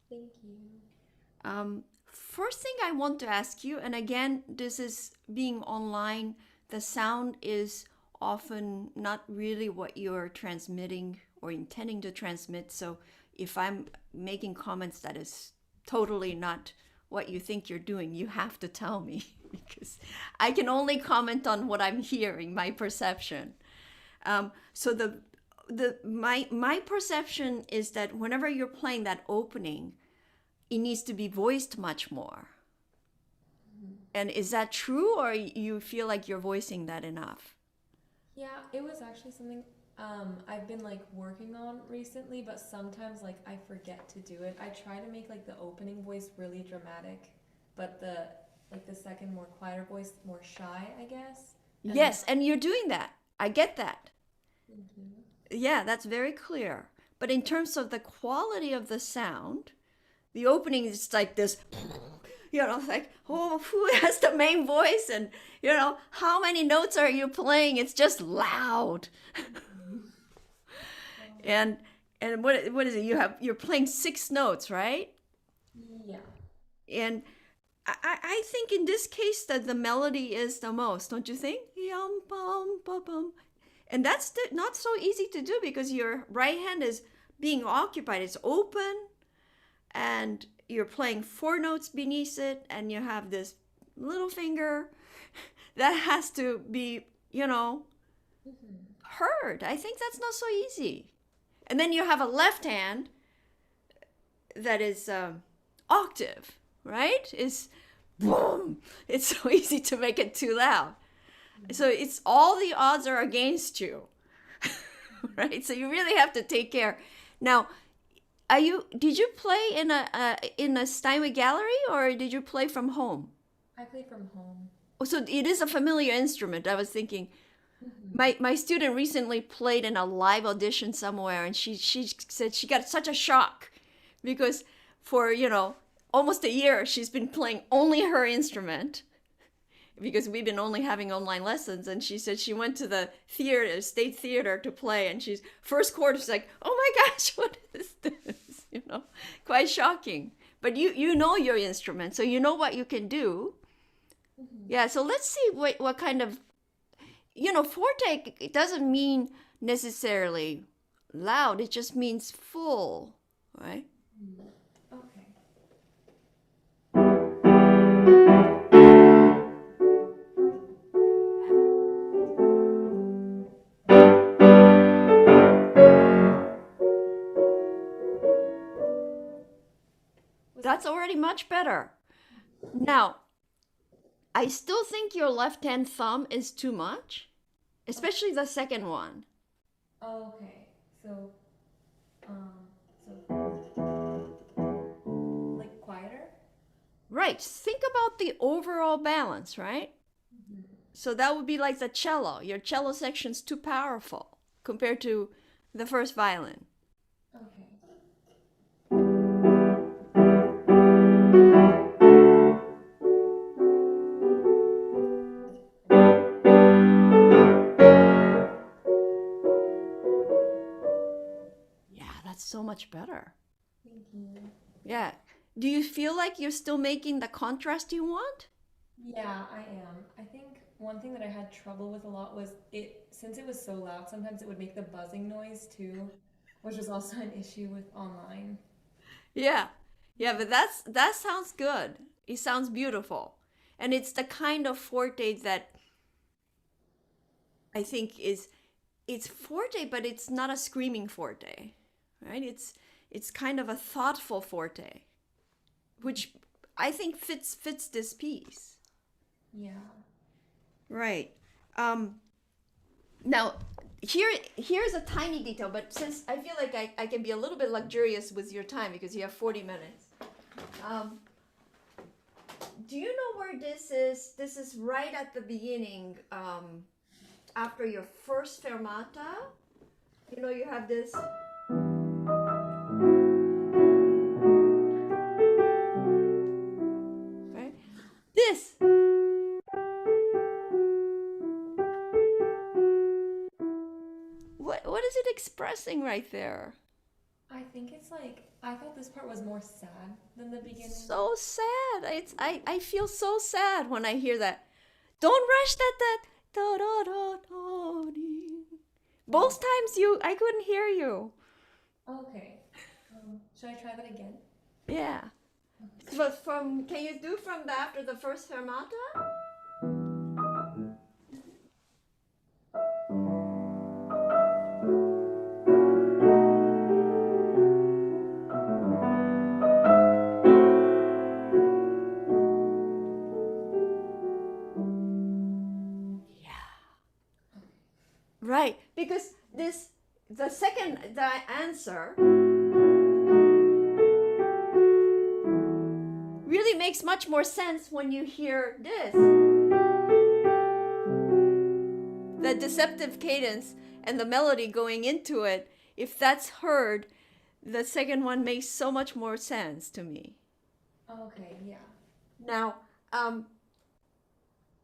Thank you. First thing I want to ask you, and again, this is being online, the sound is often not really what you're transmitting or intending to transmit. So if I'm making comments that is totally not what you think you're doing, you have to tell me, because I can only comment on what I'm hearing, my perception. So my perception is that whenever you're playing that opening, it needs to be voiced much more. And is that true, or you feel like you're voicing that enough? Yeah, it was actually something I've been like working on recently, but sometimes like I forget to do it. I try to make like the opening voice really dramatic, but the second more quieter voice more shy, I guess. Yes, and you're doing that. I get that. Thank you. Yeah, that's very clear. But in terms of the quality of the sound, the opening is like this, you know, like, oh, who has the main voice? And, you know, how many notes are you playing? It's just loud. and what is it? You're playing 6 notes, right? Yeah. And I think in this case that the melody is the most, don't you think? Yum, bum, bum, bum. And that's not so easy to do, because your right hand is being occupied. It's open, and you're playing 4 notes beneath it, and you have this little finger that has to be, you know, heard. I think that's not so easy. And then you have a left hand that is octave, right? It's boom. It's so easy to make it too loud. So it's all the odds are against you, right? So you really have to take care. Now, did you play in a Steinway gallery, or did you play from home? I play from home. Oh, so it is a familiar instrument. I was thinking, My student recently played in a live audition somewhere, and she said she got such a shock because for, almost a year she's been playing only her instrument because we've been only having online lessons. And she said she went to the theater, state theater, to play, and she's first chord, she's like, oh my gosh, what is this? Quite shocking. But you know your instrument, so you know what you can do. Yeah, so let's see what kind of, forte, it doesn't mean necessarily loud, it just means full, right? Okay. That's already much better. Now, I still think your left hand thumb is too much, especially the second one. Okay. So, like quieter? Right. Think about the overall balance, right? So that would be like the cello. Your cello section's too powerful compared to the first violin. Okay. Yeah, that's so much better. Thank you. Yeah. Do you feel like you're still making the contrast you want? Yeah, I am. I think one thing that I had trouble with a lot was since it was so loud, sometimes it would make the buzzing noise too, which was also an issue with online. Yeah. Yeah, but that sounds good. It sounds beautiful. And it's the kind of forte that I think it's forte, but it's not a screaming forte, right? It's kind of a thoughtful forte, which I think fits this piece. Yeah. Right. Now, here's a tiny detail, but since I feel like I can be a little bit luxurious with your time because you have 40 minutes. Do you know where this is? This is right at the beginning, after your first fermata. You have this. Right? This. What is it expressing right there? I think it's like I thought this part was more sad than the beginning. So sad. I feel so sad when I hear that. Don't rush that da da da da dee. Both times I couldn't hear you. Okay. Should I try that again? Yeah. But can you do from after the first fermata? Right, because the answer really makes much more sense when you hear this. The deceptive cadence and the melody going into it, if that's heard, the second one makes so much more sense to me. Okay, yeah. Now,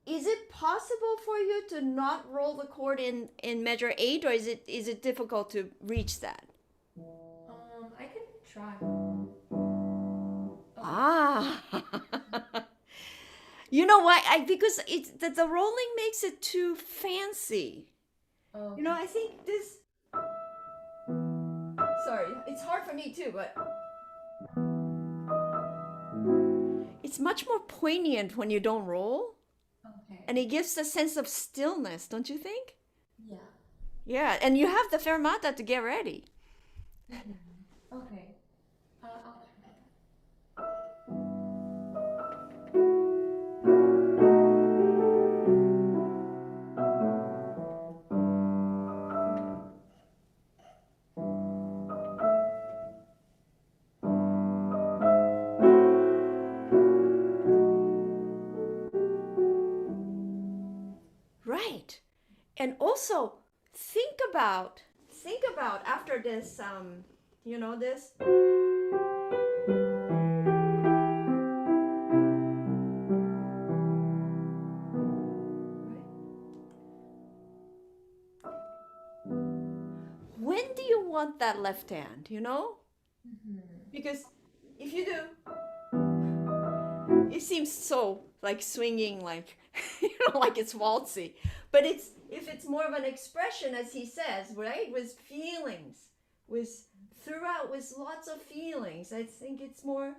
is it possible for you to not roll the chord in measure 8, or is it difficult to reach that? I could try. Ah. You know why? Because the rolling makes it too fancy. Oh. I think this. Sorry, it's hard for me too, but it's much more poignant when you don't roll. Okay. And it gives a sense of stillness, don't you think? Yeah. Yeah, and you have the fermata to get ready. Okay. I'll try that. Right. And also think about after this, you know this? When do you want that left hand, you know? Because if you do, it seems so like swinging, like, you know, like it's waltzy. But if it's more of an expression, as he says, right, with feelings, with throughout, with lots of feelings, I think it's more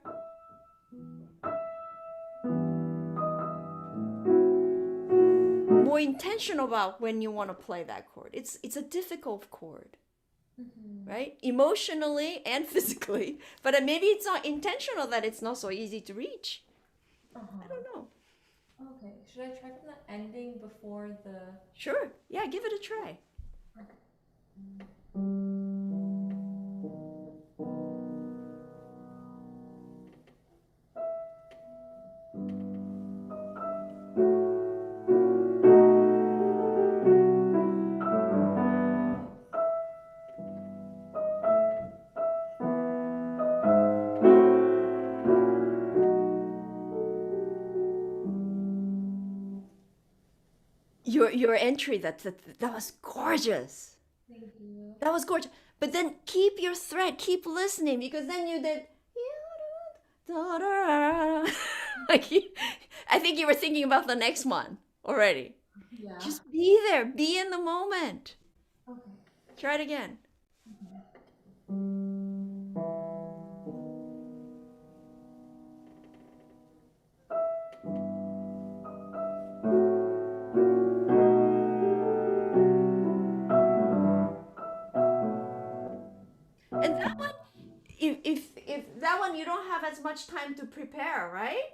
intentional about when you want to play that chord. It's a difficult chord. Right? Emotionally and physically. But maybe it's not intentional that it's not so easy to reach. I don't know. Okay. Should I try from the ending before the... Sure. Yeah, give it a try. Your entry, that was gorgeous. Thank you. That was gorgeous. But then keep your thread, keep listening, because then you did like I think you were thinking about the next one already. Yeah. Just be there, be in the moment. Okay. Try it again. And that one, if that one you don't have as much time to prepare, right?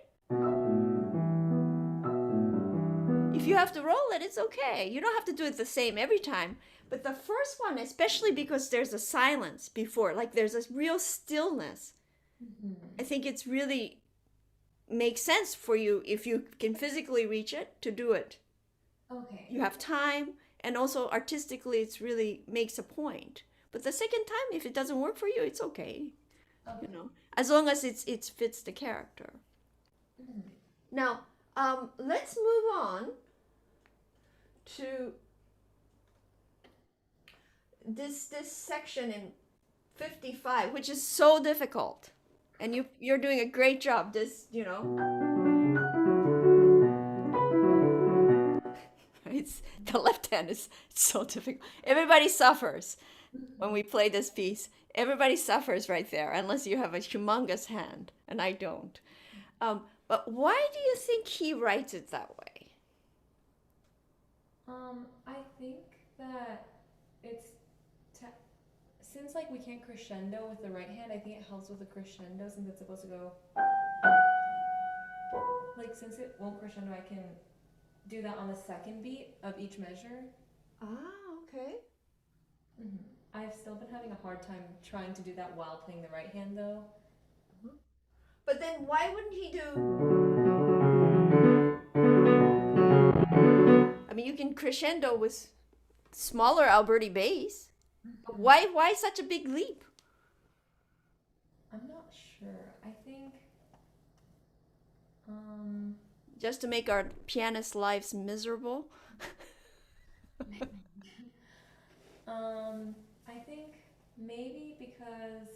If you have to roll it, it's okay. You don't have to do it the same every time. But the first one, especially because there's a silence before, like there's a real stillness, I think it's really makes sense for you, if you can physically reach it, to do it. Okay. You have time, and also artistically, it's really makes a point. But the second time, if it doesn't work for you, it's okay. You know, as long as it fits the character. Now, let's move on to this section in 55, which is so difficult, and you're doing a great job. This, you know, it's the left hand is so difficult. Everybody suffers when we play this piece. Everybody suffers right there, unless you have a humongous hand, and I don't. But why do you think he writes it that way? I think that it's since like we can't crescendo with the right hand, I think it helps with the crescendo since it's supposed to go like, since it won't crescendo, I can do that on the second beat of each measure. Ah, okay. I've still been having a hard time trying to do that while playing the right hand though. But then why wouldn't he do? I mean, you can crescendo with smaller Alberti bass. But why such a big leap? I'm not sure. I think Just to make our pianists' lives miserable? I think maybe because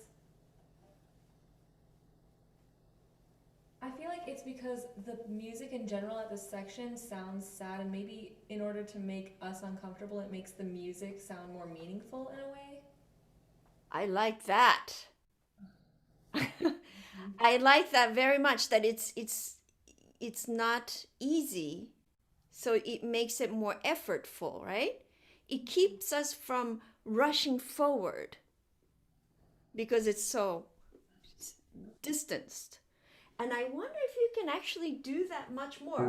I feel like it's because the music in general at this section sounds sad, and maybe in order to make us uncomfortable, it makes the music sound more meaningful in a way. I like that. I like that very much, that it's not easy, so it makes it more effortful, right? It keeps us from rushing forward because it's so distanced. And I wonder if you can actually do that much more.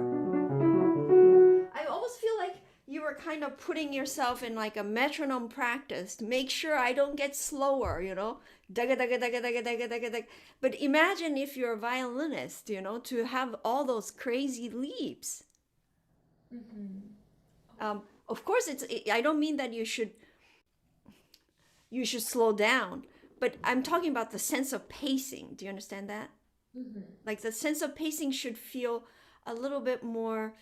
I almost feel like you were kind of putting yourself in like a metronome practice to make sure I don't get slower, you know? Daga, daga, daga, daga, daga, daga, daga. But imagine if you're a violinist, you know, to have all those crazy leaps. Of course, I don't mean that you should slow down, but I'm talking about the sense of pacing. Do you understand that? Mm-hmm. Like the sense of pacing should feel a little bit more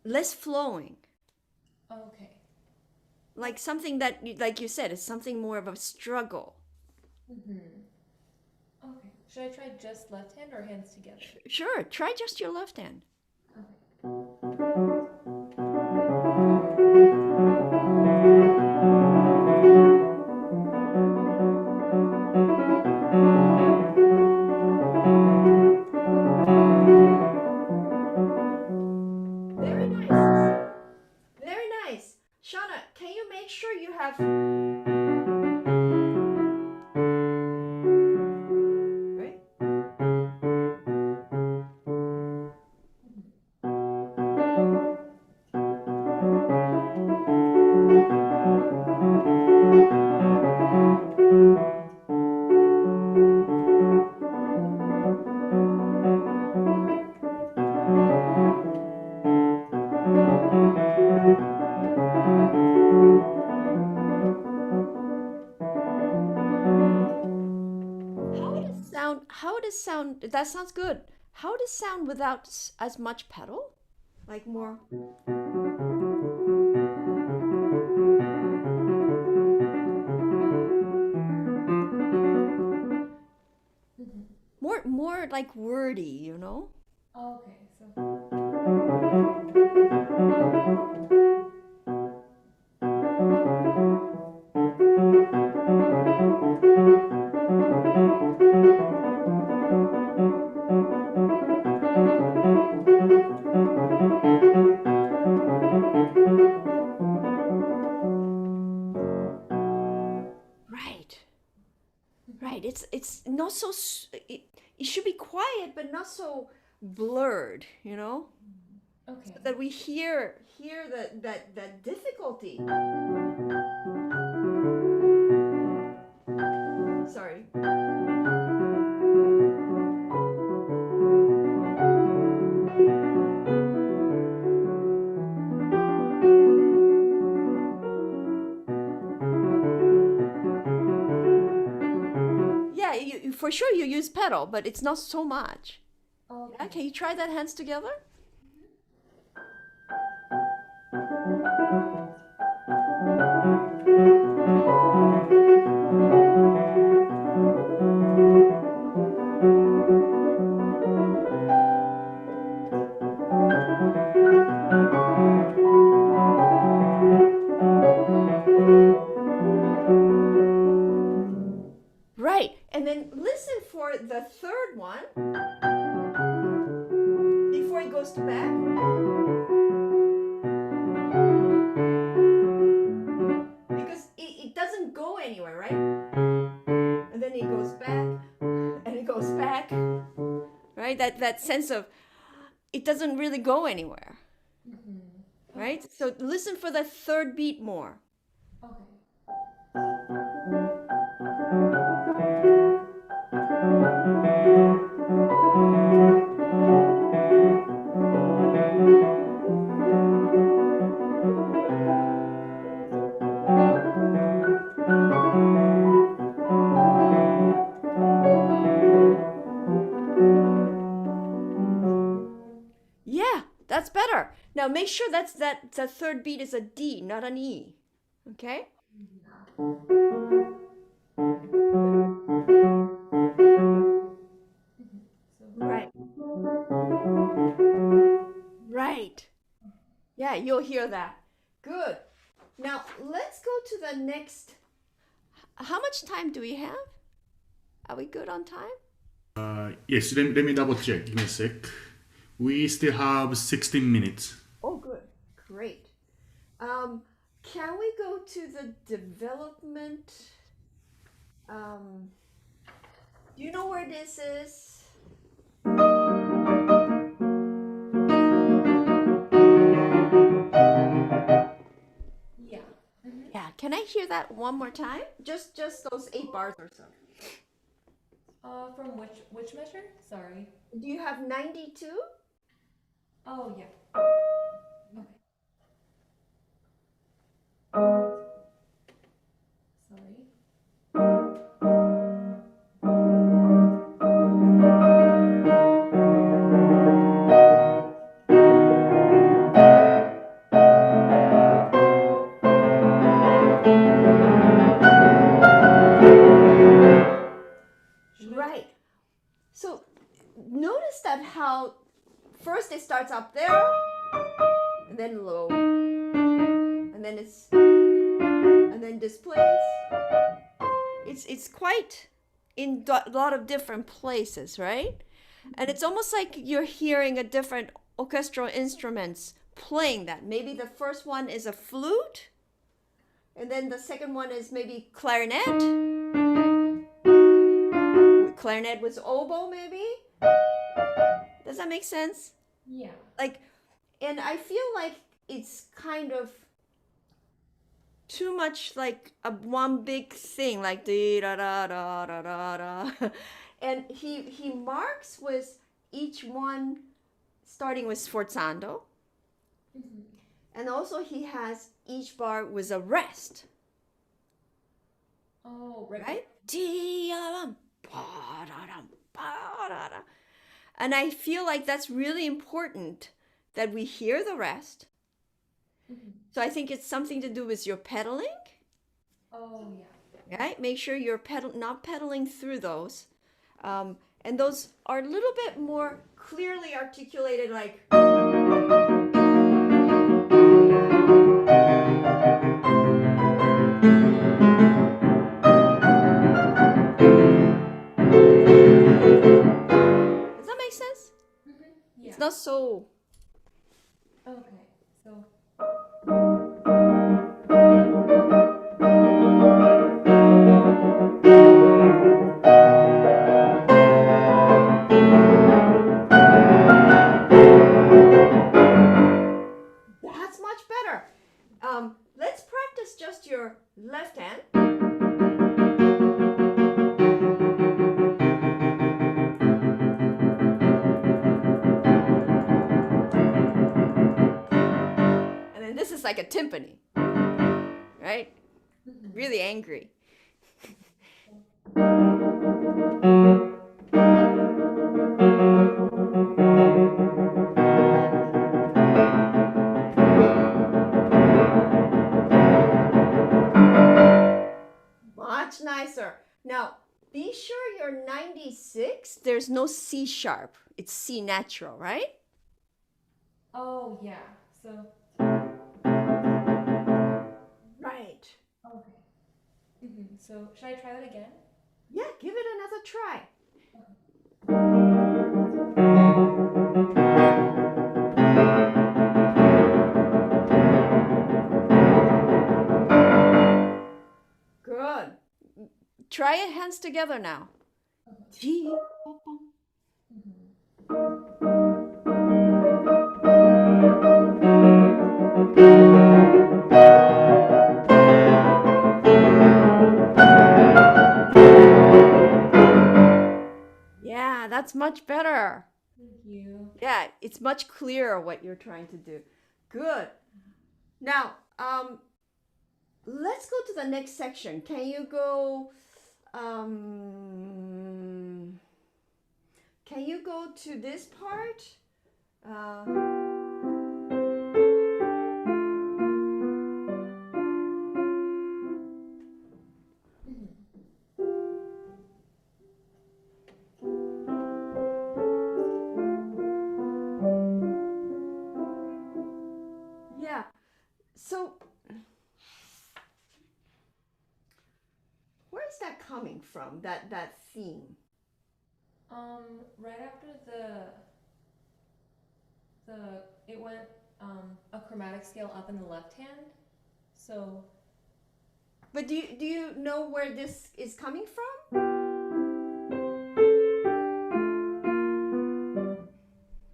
less flowing. Okay. Like something that, like you said, is something more of a struggle. Mm-hmm. Okay. Should I try just left hand or hands together? Sure, try just your left hand. Okay. Very nice. Very nice. Shauna, can you make sure you have... Right? How does sound, that sounds good. How does sound without as much pedal? Like more... Mm-hmm. More like wordy, you know? Okay, so. Right. Right. It's not so it should be quiet but not so blurred, you know? Okay. So that we hear that difficulty. Sorry. Yeah, for sure you use pedal, but it's not so much. Okay. Yeah, can you try that hands together? Right. And then listen for the third one before it goes to back. Because it doesn't go anywhere, right? And then it goes back and it goes back. Right? That sense of it doesn't really go anywhere. Mm-hmm. Right? So listen for the third beat more. Okay. Yeah, that's better. Now make sure that the third beat is a D, not an E. Okay? Right. Right. Yeah, you'll hear that. Good. Now let's go to the next. How much time do we have? Are we good on time? Yes, let me double check. Give me a sec. We still have 16 minutes. Oh, good. Great. Can we go to the development? Do you know where this is? Yeah. Mm-hmm. Yeah. Can I hear that one more time? Just those 8 bars or so. From which measure? Sorry. Do you have 92? Oh, yeah. Okay. Sorry. Right. So notice that how first it starts up there, and then low, and then displays. It's quite in a lot of different places, right? And it's almost like you're hearing a different orchestral instruments playing that. Maybe the first one is a flute, and then the second one is maybe clarinet. Clarinet with oboe, maybe. Does that make sense? Yeah. Like, and I feel like it's kind of too much like a one big thing, like da da da da da da da. And he marks with each one starting with sforzando. Mm-hmm. And also he has each bar with a rest. Oh, right. Right? And I feel like that's really important that we hear the rest. Mm-hmm. So I think it's something to do with your pedaling. Oh, yeah. Right? Make sure you're not pedaling through those. And those are a little bit more clearly articulated, like. Does that make sense? Mm-hmm. Yeah. It's not so. Okay. So. That's much better. Let's practice just your left hand. And then this is like a timpani, right? Mm-hmm. Really angry. Much nicer. Now, be sure you're 96. There's no C sharp. It's C natural, right? Oh, yeah. So. Right. Okay. Mm-hmm. So, should I try that again? Yeah, give it another try. Good. Try it hands together now. Mm-hmm. Yeah, that's much better. Thank you. Yeah, it's much clearer what you're trying to do. Good. Now, let's go to the next section. Can you go to this part? Yeah. So, where is that coming from? That theme? Right after it went a chromatic scale up in the left hand. So. But do you know where this is coming from?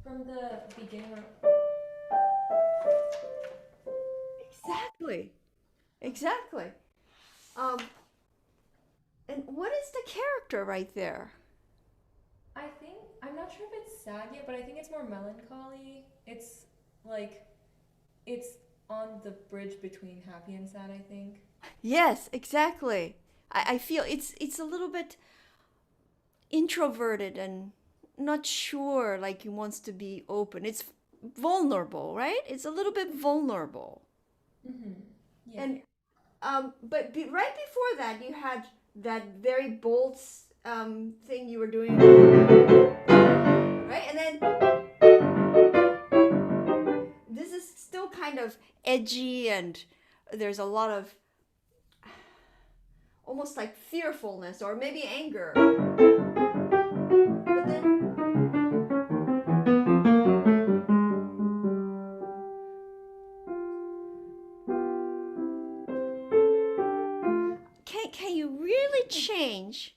From the beginning. Exactly. And what is the character right there? I'm not sure if it's sad yet, but I think it's more melancholy. It's like it's on the bridge between happy and sad, I think. Yes, exactly. I feel it's a little bit introverted and not sure, like he wants to be open. It's vulnerable, right? It's a little bit vulnerable. Mm-hmm. Yeah. And but right before that, you had that very bold thing you were doing, right? And then this is still kind of edgy, and there's a lot of almost like fearfulness or maybe anger. But then can you really change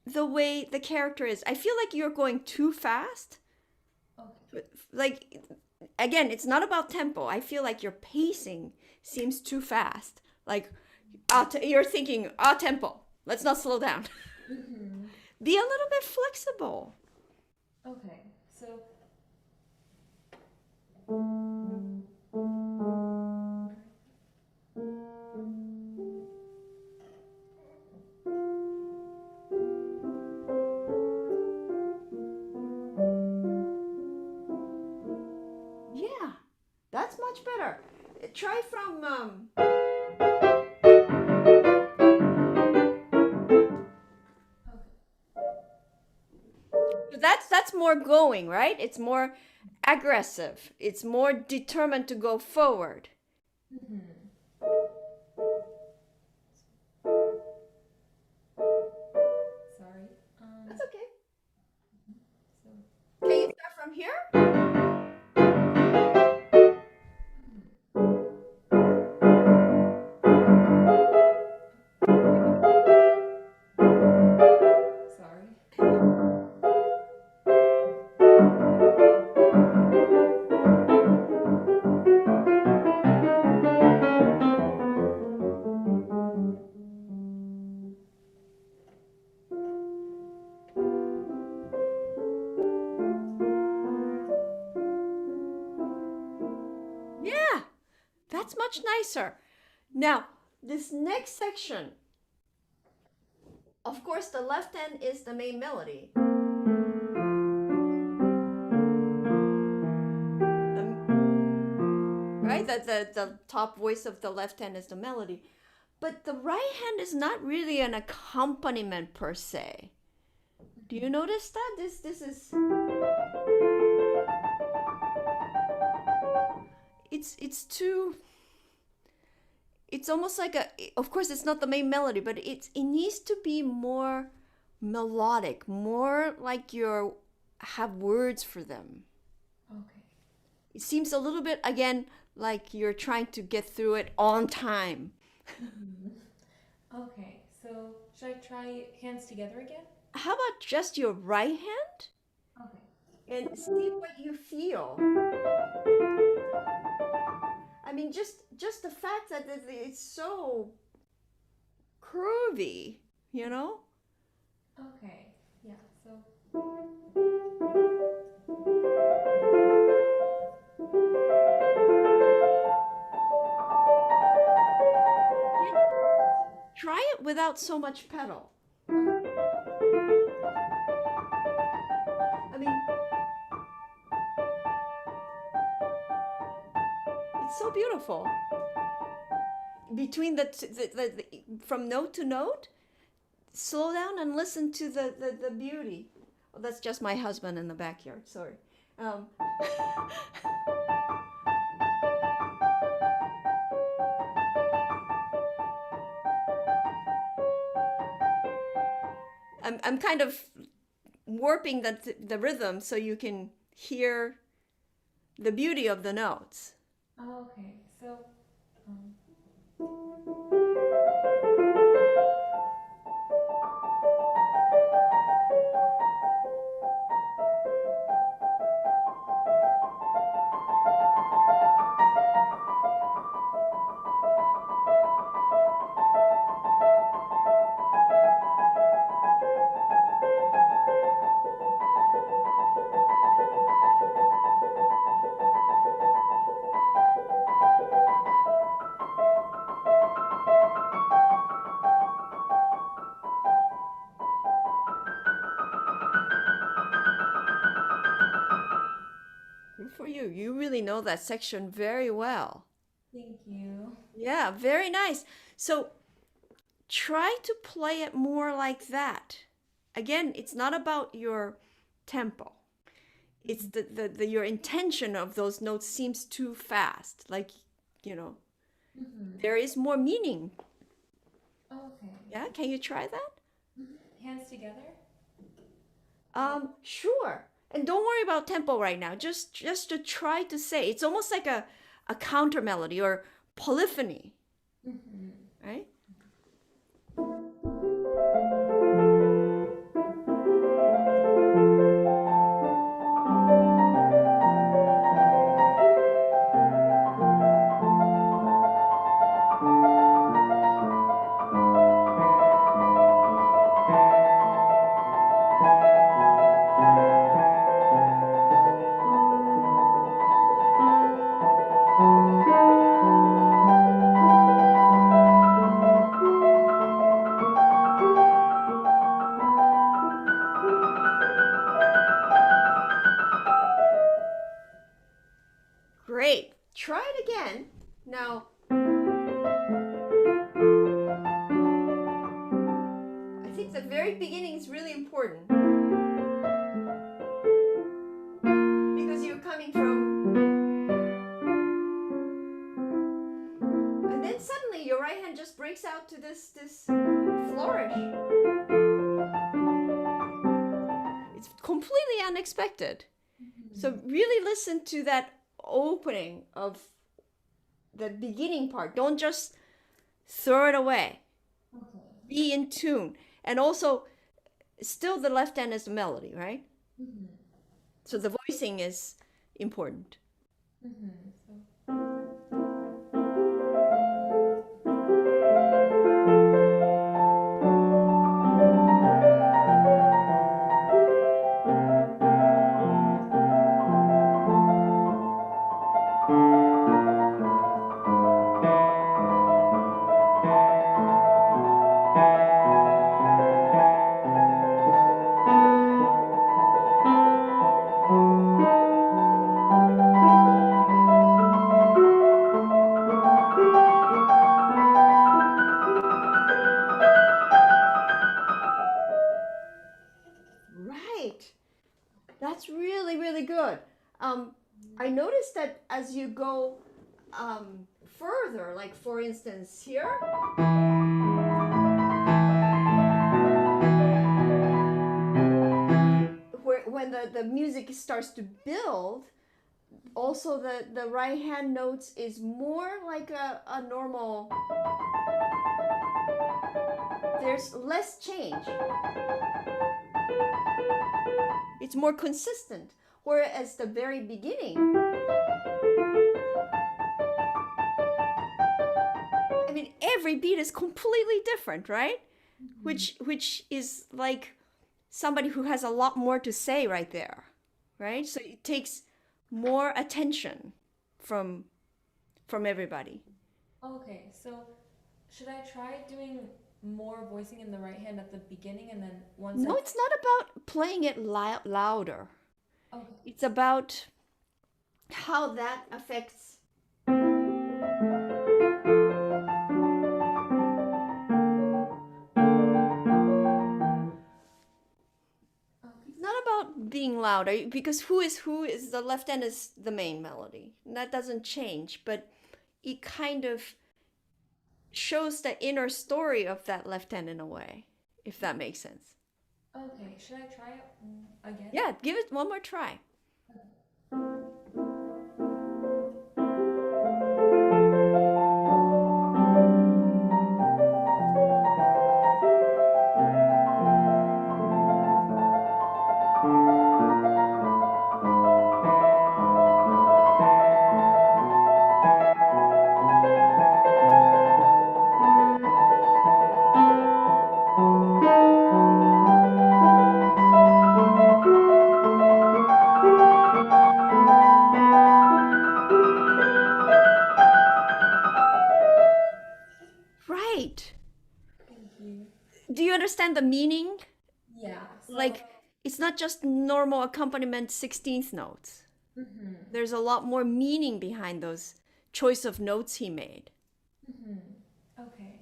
the way the character is? I feel like you're going too fast. Okay. Like, again, it's not about tempo. I feel like your pacing seems too fast. Like, you're thinking, tempo. Let's not slow down. Mm-hmm. Be a little bit flexible. Okay. So. Yeah, that's much better. Try from that's more going, right? It's more aggressive. It's more determined to go forward. Mm-hmm. Sorry. That's okay. So. Can you start from here? Sorry. Yeah, that's much nicer. Now, this next section, of course, the left hand is the main melody. Right? The top voice of the left hand is the melody. But the right hand is not really an accompaniment per se. Do you notice that? This is it's too, it's almost like a, of course it's not the main melody, but it needs to be more melodic, more like you have words for them. Okay. It seems a little bit, again, like you're trying to get through it on time. Mm-hmm. Okay. So should I try hands together again? How about just your right hand Okay. and see what you feel? I mean, just the fact that it's so curvy, you know? Okay. Yeah. So. Try it without so much pedal. I mean, it's so beautiful. Between from note to note, slow down and listen to the beauty. Oh, that's just my husband in the backyard. Sorry. I'm kind of warping the rhythm so you can hear the beauty of the notes. Oh, okay. So. know that section very well. Thank you. Yeah, very nice. So try to play it more like that. Again, it's not about your tempo. It's the your intention of those notes seems too fast. Like, there is more meaning. Okay. Yeah, can you try that? Hands together? Sure. And don't worry about tempo right now. Just to try to say. It's almost like a counter melody or polyphony. Right? Great. Try it again. Now, I think the very beginning is really important. Because you're coming from... And then suddenly your right hand just breaks out to this flourish. It's completely unexpected. So really listen to that opening of the beginning part. Don't just throw it away. Okay. Be in tune. And also, still the left hand is the melody, right? So the voicing is important. Right. That's really, really good. I noticed that as you go further, like for instance here, when the music starts to build, also the right hand notes is more like a normal, there's less change. It's more consistent. Whereas the very beginning, I mean, every beat is completely different, right? Which is like somebody who has a lot more to say right there, right? So it takes more attention from everybody. Okay, so should I try doing more voicing in the right hand at the beginning and then once No, it's not about playing it louder. Okay. It's about how that affects It's not about being louder because who is the left hand is the main melody. And that doesn't change, but it kind of shows the inner story of that left hand in a way, if that makes sense. Okay, should I try it again? Yeah, give it one more try. Right. Thank you. Do you understand the meaning? Yeah. So, Like, it's not just normal accompaniment 16th notes. There's a lot more meaning behind those choice of notes he made. Okay.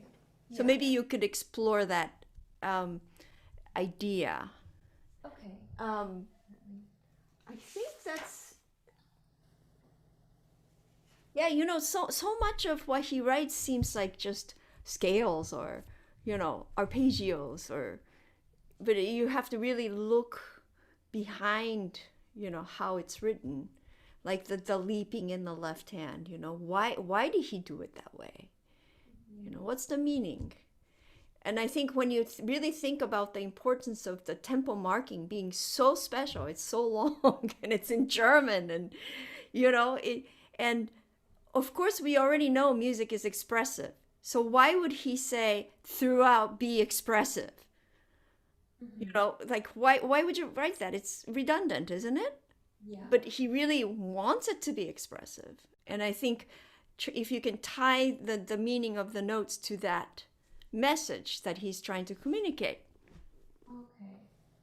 So maybe you could explore that idea. Okay. I think that's, yeah, you know, so much of what he writes seems like just scales or, you know, arpeggios, or, but you have to really look behind, you know, how it's written, like the leaping in the left hand, you know, why did he do it that way? You know, what's the meaning? And I think when you really think about the importance of the tempo marking being so special, it's so long and it's in German, and, you know, and of course we already know music is expressive. So why would he say throughout be expressive? You know, like why would you write that? It's redundant, isn't it? Yeah. But he really wants it to be expressive. And I think if you can tie the meaning of the notes to that message that he's trying to communicate, Okay.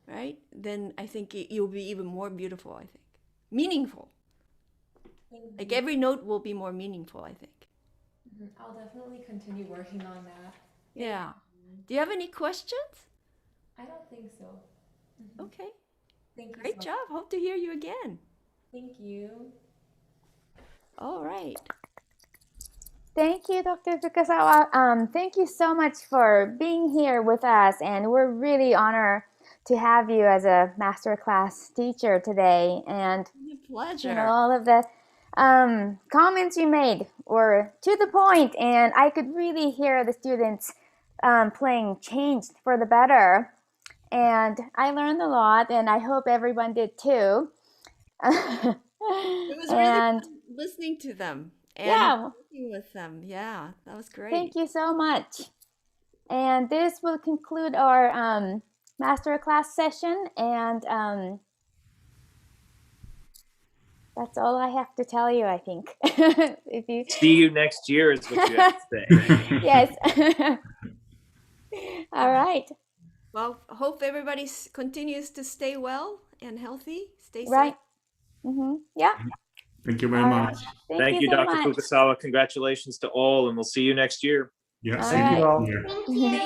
right, then I think you'll be even more beautiful, I think. Meaningful. Like every note will be more meaningful, I think. I'll definitely continue working on that. Yeah. Do you have any questions? I don't think so. Okay. Thank you. Great job. Hope to hear you again. Thank you. All right. Thank you, Dr. Fukasawa. Thank you so much for being here with us, and we're really honored to have you as a masterclass teacher today. And Pleasure. you know, all of the comments you made were to the point, and I could really hear the students playing changed for the better. And I learned a lot, and I hope everyone did too. It was really fun listening to them and working with them. Yeah, that was great. Thank you so much. And this will conclude our masterclass session, and that's all I have to tell you, I think. If you see you next year is what you have to say. Yes. All right. Well, hope everybody continues to stay well and healthy. Stay safe. Right. Yeah. Thank you very much. Thank you, so Dr. much. Fukasawa. Congratulations to all, and we'll see you next year. Yes. All right. Yeah. Thank you.